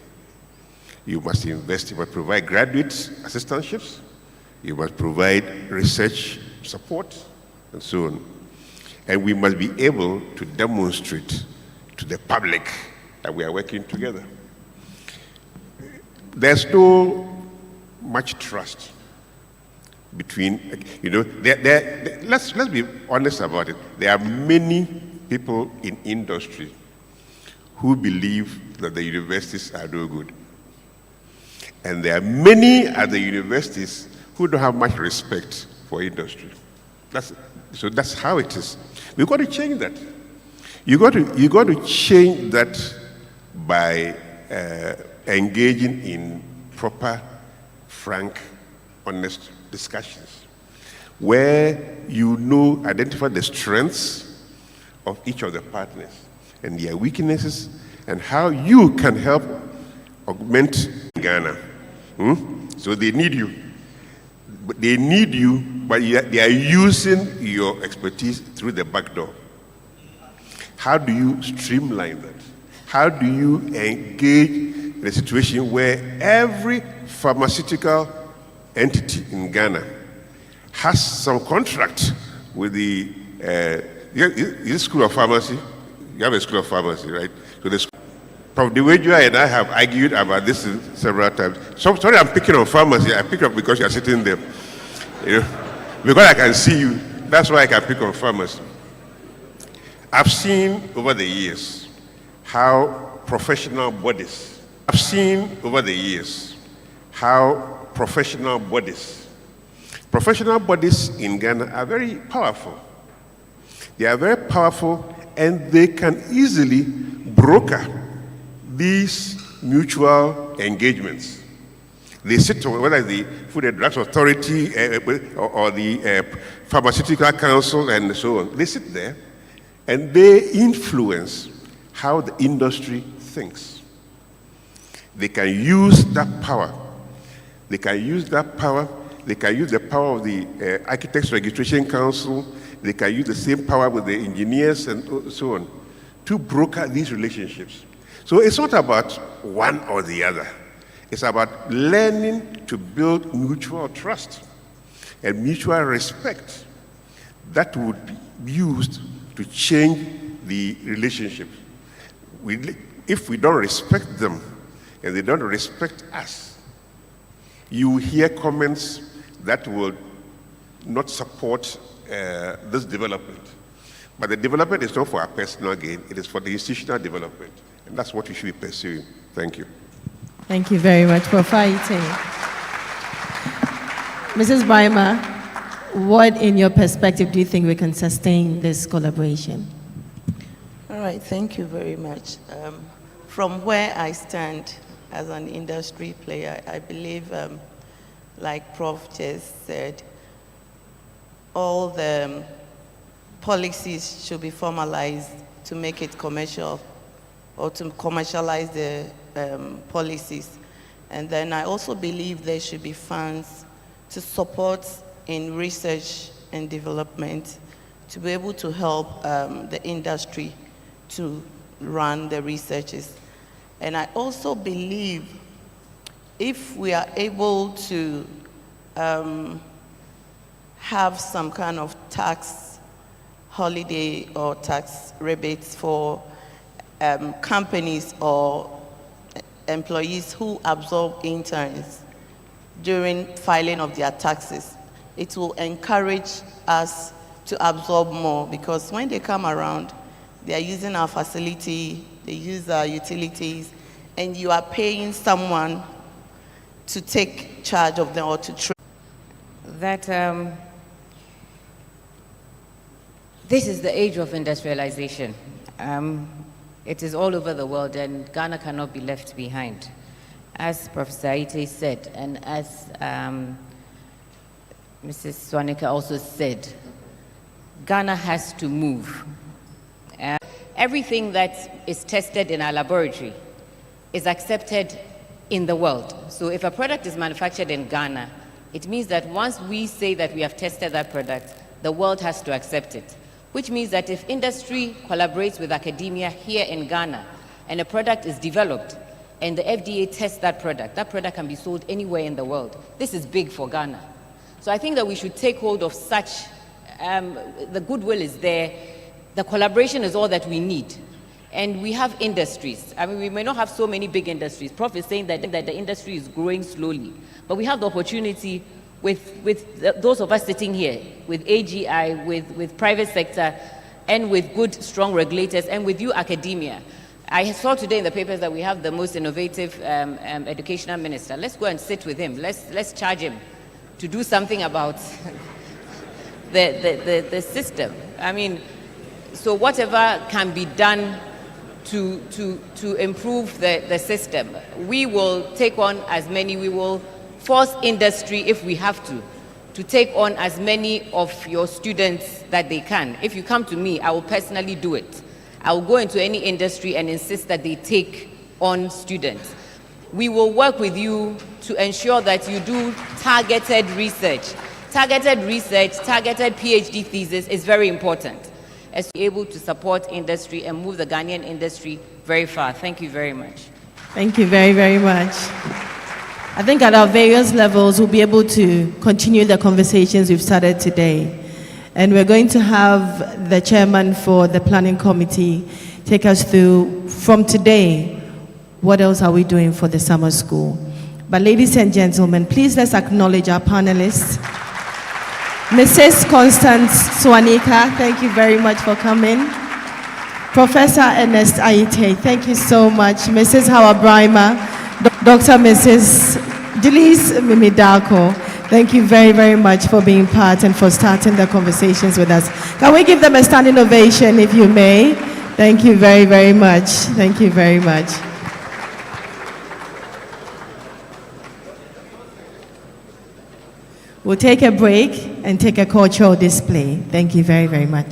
You must invest, you must provide graduate assistantships, you must provide research support, and so on. And we must be able to demonstrate to the public that we are working together. There's no much trust between, let's be honest about it. There are many people in industry who believe that the universities are no good. And there are many at the universities who don't have much respect for industry. So that's how it is. We've got to change that. You got to change that by engaging in proper, frank, honest discussions, where identify the strengths of each of the partners and their weaknesses, and how you can help augment Ghana. So they need you. But they are using your expertise through the back door. How do you streamline that? How do you engage in a situation where every pharmaceutical entity in Ghana has some contract with the School of Pharmacy? You have a School of Pharmacy, right? So Prof. Dewejua and I have argued about this several times. Sorry, I'm picking on pharmacy. I pick up because you're sitting there. Because I can see you. That's why I can pick on pharmacy. I've seen over the years how professional bodies in Ghana are very powerful. They are very powerful, and they can easily broker these mutual engagements. They sit, whether it's the Food and Drugs Authority or the Pharmaceutical Council and so on, they sit there and they influence how the industry thinks. They can use that power. They can use the power of the Architects Registration Council. They can use the same power with the engineers and so on to broker these relationships. So it's not about one or the other. It's about learning to build mutual trust and mutual respect that would be used to change the relationship. If we don't respect them and they don't respect us, you will hear comments that will not support this development. But the development is not for our personal gain, it is for the institutional development. And that's what we should be pursuing. Thank you. Thank you very much for fighting. Mrs. Baima, what, in your perspective, do you think we can sustain this collaboration? All right, thank you very much. From where I stand as an industry player, I believe, like Prof just said, all the policies should be formalized to make it commercial, or to commercialize the policies. And then I also believe there should be funds to support in research and development to be able to help the industry to run the researches. And I also believe if we are able to have some kind of tax holiday or tax rebates for companies or employees who absorb interns during filing of their taxes, it will encourage us to absorb more, because when they come around, they are using our facility, they use our utilities, and you are paying someone to take charge of them or to train? That this is the age of industrialization. It is all over the world, and Ghana cannot be left behind. As Professor Aite said, and as Mrs. Swanika also said, Ghana has to move. Everything that is tested in our laboratory is accepted in the world. So if a product is manufactured in Ghana, it means that once we say that we have tested that product, the world has to accept it. Which means that if industry collaborates with academia here in Ghana and a product is developed and the FDA tests that product can be sold anywhere in the world. This is big for Ghana. So I think that we should take hold of such, the goodwill is there, the collaboration is all that we need. And we have industries. I mean, we may not have so many big industries. Prof is saying that the industry is growing slowly. But we have the opportunity with those of us sitting here, with AGI, with private sector, and with good, strong regulators, and with you, academia. I saw today in the papers that we have the most innovative educational minister. Let's go and sit with him. Let's charge him to do something about the system. I mean, so whatever can be done to improve the system, we will take on as many. We will force industry, if we have to take on as many of your students that they can. If you come to me, I will personally do it. I will go into any industry and insist that they take on students. We will work with you to ensure that you do targeted research. Targeted research, targeted PhD thesis is very important as to be able to support industry and move the Ghanaian industry very far. Thank you very much. Thank you very, very much. I think at our various levels, we'll be able to continue the conversations we've started today. And we're going to have the chairman for the planning committee take us through, from today, what else are we doing for the summer school. But ladies and gentlemen, please let's acknowledge our panelists. Mrs. Constance Swanika, thank you very much for coming. Professor Ernest Aite, thank you so much. Mrs. Howard Brima, Dr. Mrs. Julius Mimidako, thank you very, very much for being part and for starting the conversations with us. Can we give them a standing ovation, if you may? Thank you very, very much. Thank you very much. We'll take a break and take a cultural display. Thank you very, very much.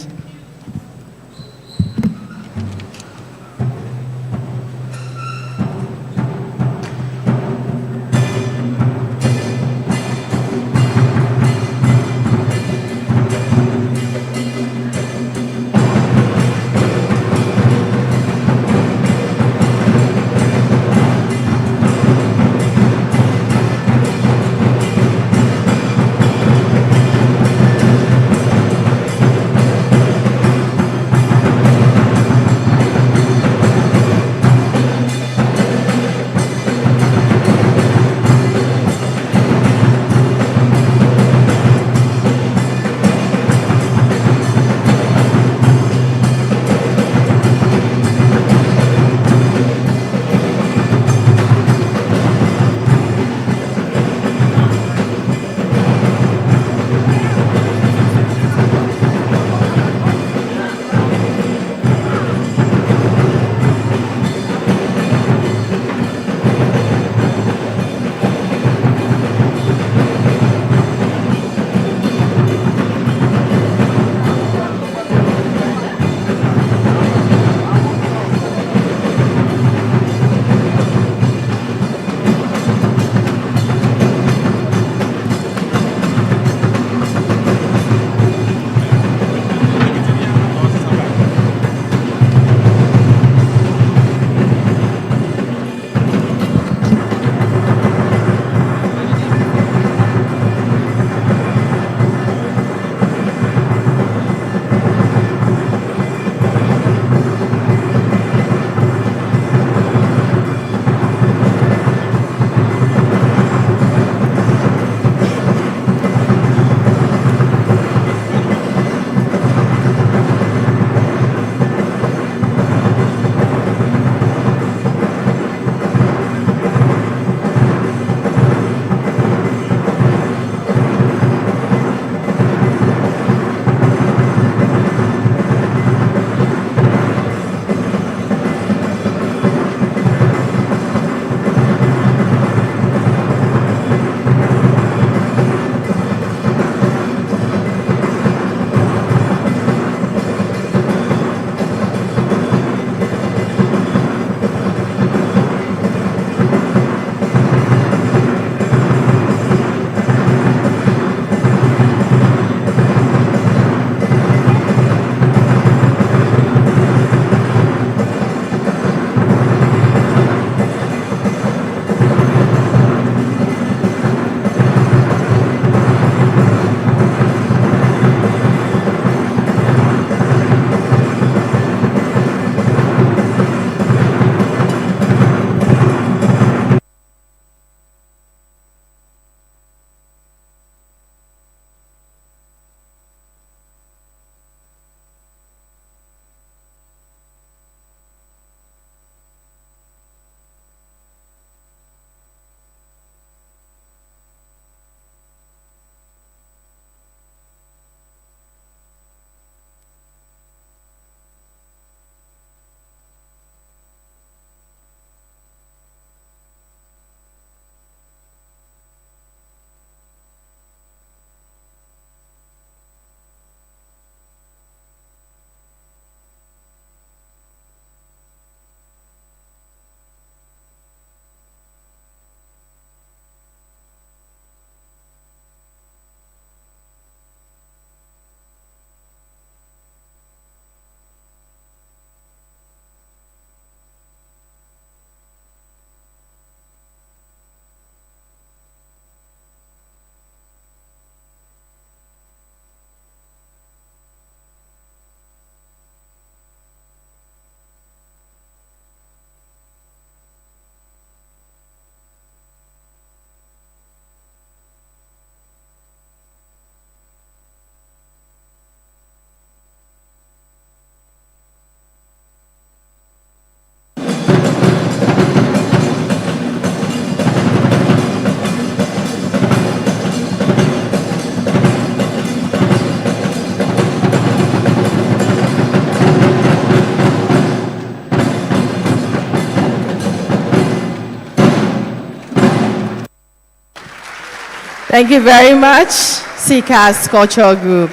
Thank you very much, CCAS Cultural Group.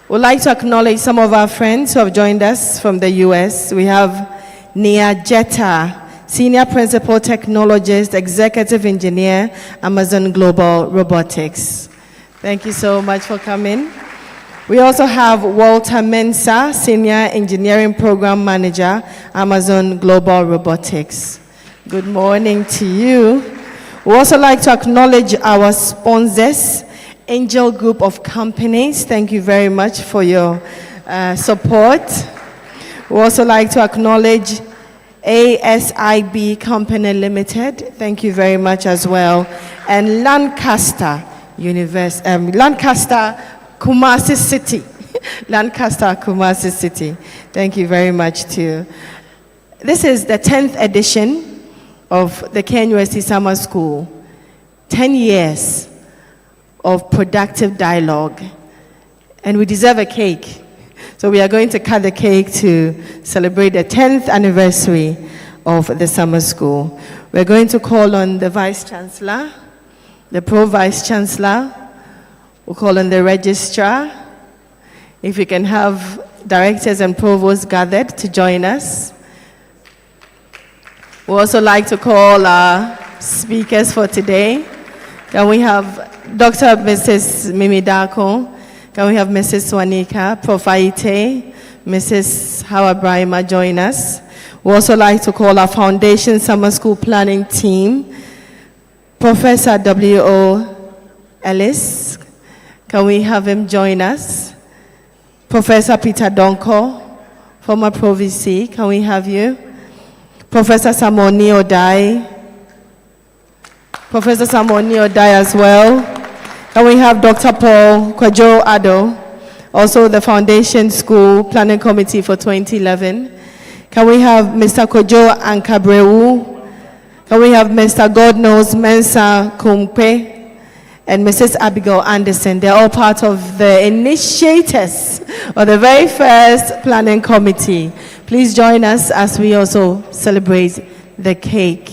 We'd like to acknowledge some of our friends who have joined us from the U.S. We have Nia Jetta, Senior Principal Technologist, Executive Engineer, Amazon Global Robotics. Thank you so much for coming. We also have Walter Mensah, Senior Engineering Program Manager, Amazon Global Robotics. Good morning to you. We also like to acknowledge our sponsors, Angel Group of Companies. Thank you very much for your support. We also like to acknowledge ASIB Company Limited. Thank you very much as well. And Lancaster Kumasi City. Lancaster Kumasi City. Thank you very much too. This is the 10th edition of the KNUST Summer School. 10 years of productive dialogue. And we deserve a cake. So we are going to cut the cake to celebrate the 10th anniversary of the summer school. We're going to call on the Vice Chancellor, the Pro-Vice Chancellor. We'll call on the Registrar. If we can have directors and provosts gathered to join us. We'd also like to call our speakers for today. Can we have Dr. and Mrs. Mimi Dako? Can we have Mrs. Swanika, Prof. Aite, Mrs. Hawa Brahima join us? We also like to call our Foundation Summer School Planning Team, Professor W.O. Ellis. Can we have him join us? Professor Peter Donko, former Pro-VC, can we have you? Professor Samoni Odai. Professor Samoni Odai as well. Can we have Dr. Paul Kwajo Ado, also the Foundation School Planning Committee for 2011. Can we have Mr. Kojo Ankabreu? Can we have Mr. God knows Mensa Kumpe and Mrs. Abigail Anderson? They're all part of the initiators of the very first planning committee. Please join us as we also celebrate the cake.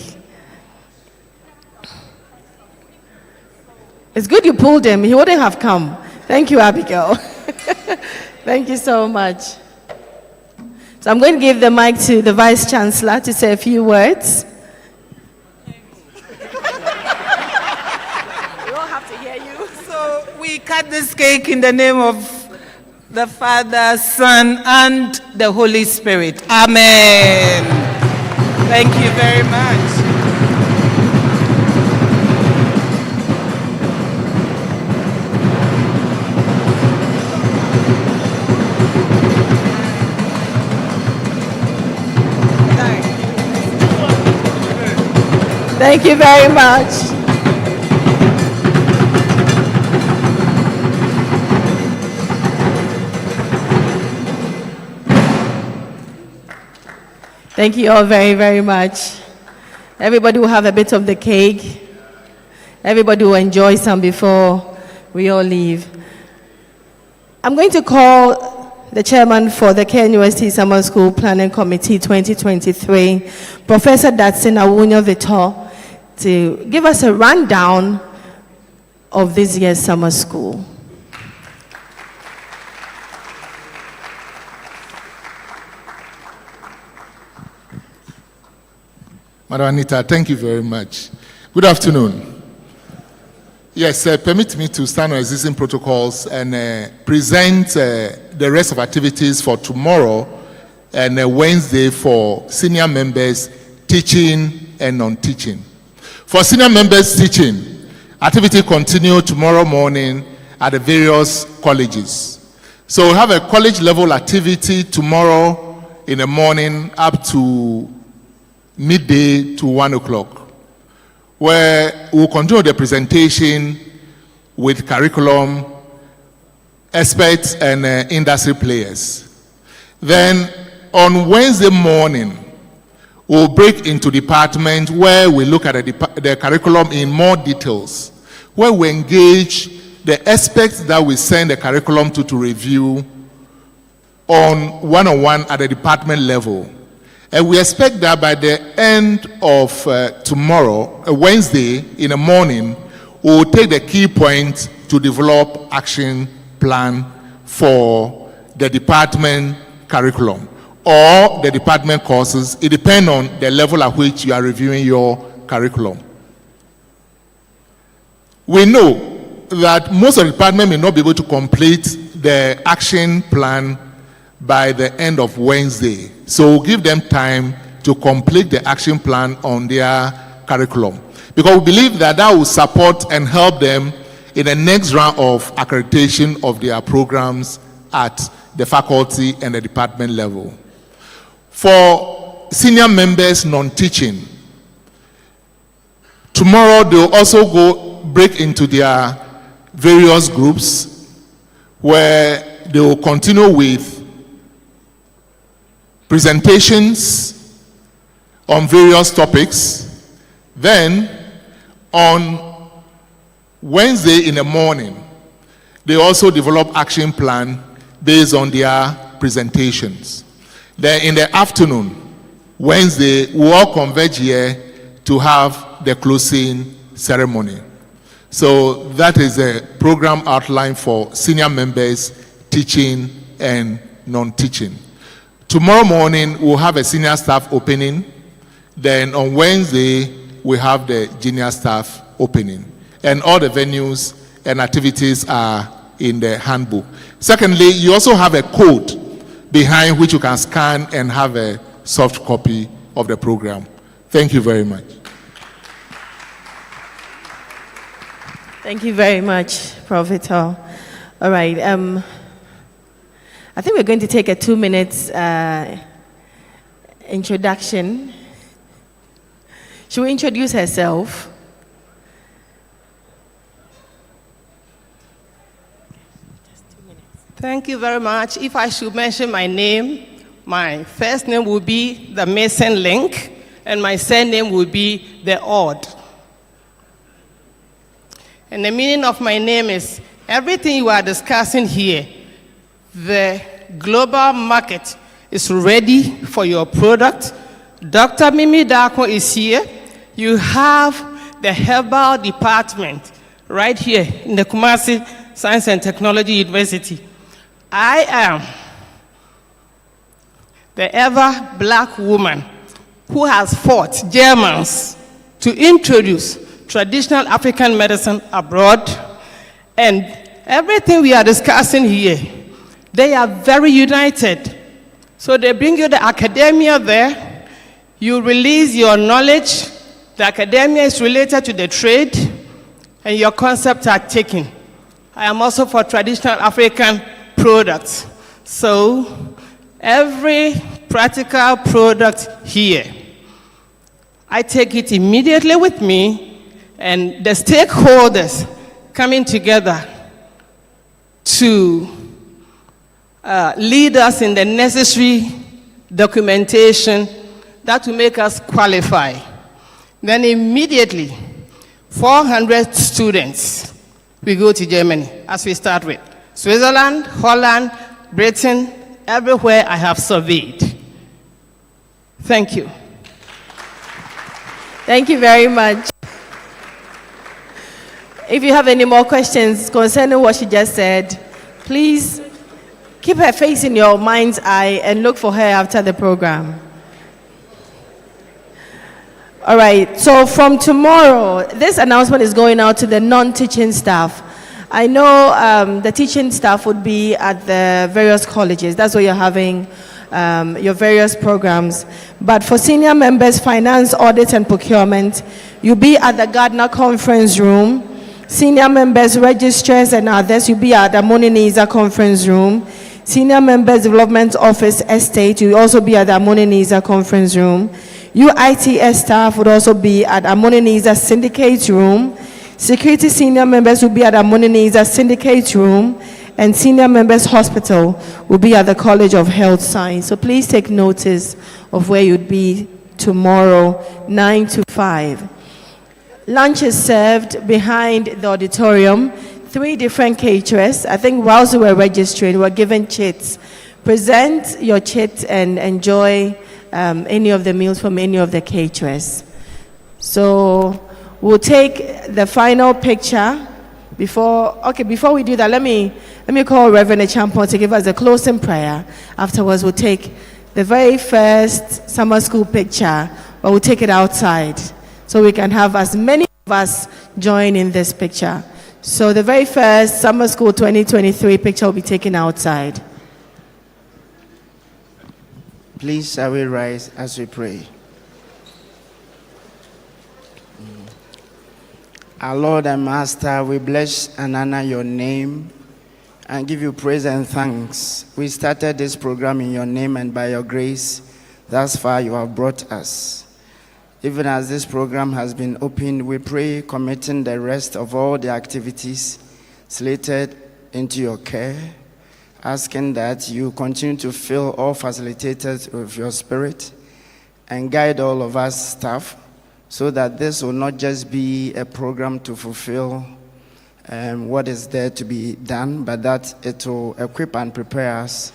It's good you pulled him. He wouldn't have come. Thank you, Abigail. Thank you so much. So I'm going to give the mic to the Vice Chancellor to say a few words. So we cut this cake in the name of the Father, Son, and the Holy Spirit. Amen. Thank you very much. Thank you very much. Thank you all very, very much. Everybody will have a bit of the cake. Everybody will enjoy some before we all leave. I'm going to call the chairman for the KNUST Summer School Planning Committee 2023, Professor Datsin Awunyo Vitor, to give us a rundown of this year's summer school. Madam Anita, thank you very much. Good afternoon. Yes, permit me to stand on existing protocols and present the rest of activities for tomorrow and Wednesday for senior members teaching and non-teaching. For senior members teaching, activity continue tomorrow morning at the various colleges. So we have a college level activity tomorrow in the morning up to midday to 1 o'clock, where we'll continue the presentation with curriculum, experts, and industry players. Then on Wednesday morning, we'll break into department where we look at the curriculum in more details, where we engage the experts that we send the curriculum to review on one-on-one at the department level. And we expect that by the end of tomorrow, Wednesday in the morning, we will take the key points to develop action plan for the department curriculum or the department courses. It depends on the level at which you are reviewing your curriculum. We know that most of the department may not be able to complete the action plan by the end of Wednesday. So we'll give them time to complete the action plan on their curriculum, because we believe that that will support and help them in the next round of accreditation of their programs at the faculty and the department level. For senior members non-teaching, tomorrow they'll also break into their various groups where they will continue with presentations on various topics. Then on Wednesday in the morning, they also develop action plan based on their presentations. Then in the afternoon, Wednesday, we all converge here to have the closing ceremony. So that is a program outline for senior members, teaching and non-teaching. Tomorrow morning, we'll have a senior staff opening. Then on Wednesday, we have the junior staff opening. And all the venues and activities are in the handbook. Secondly, you also have a code behind which you can scan and have a soft copy of the program. Thank you very much. Thank you very much, Prophet Hall. All right. I think we're going to take a 2-minute introduction. Should we introduce herself? Thank you very much. If I should mention my name, my first name will be the missing link, and my surname will be the odd. And the meaning of my name is everything you are discussing here, the global market is ready for your product. Dr. Mimi Darko is here. You have the herbal department right here in the Kumasi Science and Technology University. I am the ever black woman who has fought Germans to introduce traditional African medicine abroad. And everything we are discussing here, they are very united. So they bring you the academia there, you release your knowledge, the academia is related to the trade, and your concepts are taken. I am also for traditional African products. So every practical product here, I take it immediately with me, and the stakeholders coming together to lead us in the necessary documentation that will make us qualify. Then immediately, 400 students, we go to Germany, as we start with. Switzerland, Holland, Britain, everywhere I have surveyed. Thank you. Thank you very much. If you have any more questions concerning what she just said, please keep her face in your mind's eye and look for her after the program. All right, so from tomorrow, this announcement is going out to the non-teaching staff. I know the teaching staff would be at the various colleges. That's where you're having your various programs. But for senior members, finance, audit, and procurement, you'll be at the Gardner Conference Room. Senior members, registrars, and others, you'll be at the Moniniza Conference Room. Senior members, development office, estate, you'll also be at the Moniniza Conference Room. UITS staff would also be at Moniniza Syndicate Room. Security senior members will be at Moniniza Syndicate Room. And senior members hospital will be at the College of Health Science. So please take notice of where you'd be tomorrow, 9 to 5. Lunch is served behind the auditorium. 3 different caterers. I think whilst we were registering, we were given chits. Present your chit and enjoy any of the meals from any of the caterers. So we'll take the final picture. Before we do that, let me call Reverend Champon to give us a closing prayer. Afterwards, we'll take the very first summer school picture, but we'll take it outside so we can have as many of us join in this picture. So the very first summer school 2023 picture will be taken outside. Please, shall we rise as we pray? Our Lord and Master, we bless and honor your name and give you praise and thanks. We started this program in your name, and by your grace, thus far you have brought us. Even as this program has been opened, we pray committing the rest of all the activities slated into your care, asking that you continue to fill all facilitators with your spirit and guide all of us staff, so that this will not just be a program to fulfill what is there to be done, but that it will equip and prepare us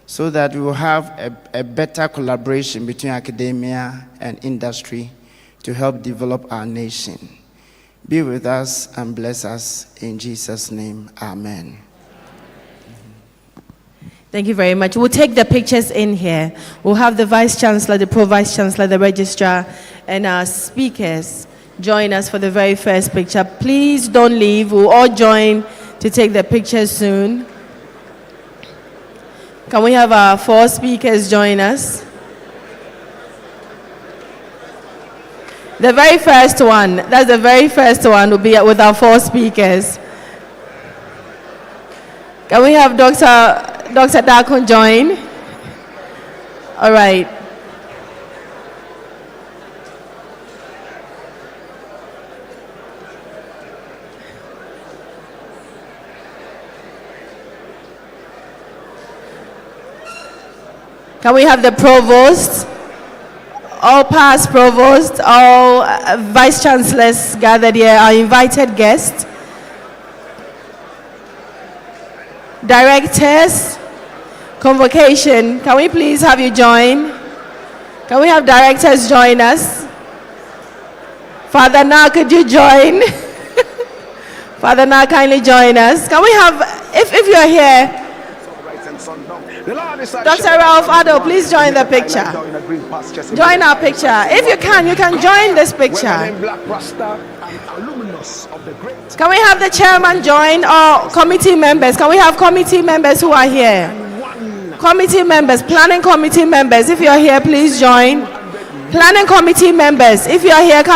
so that we will have a better collaboration between academia and industry to help develop our nation. Be with us and bless us in Jesus' name. Amen. Thank you very much. We'll take the pictures in here. We'll have the Vice Chancellor, the Pro-Vice Chancellor, the Registrar, and our speakers join us for the very first picture. Please don't leave. We'll all join to take the pictures soon. Can we have our 4 speakers join us? The very first one, that's the very first one, will be with our 4 speakers. Can we have Dr. Dakon join? All right. Can we have the provost, all past provosts, all vice chancellors gathered here, our invited guests, directors, convocation, can we please have you join? Can we have directors join us? Father Na, could you join? Father Na, kindly join us. Can we have, if you're here, Dr. Ralph Addo, please join the picture. Join our picture. If you can join this picture. Can we have the chairman join, or committee members? Can we have committee members who are here? Committee members, planning committee members, if you're here, please join. Planning committee members, if you're here, come.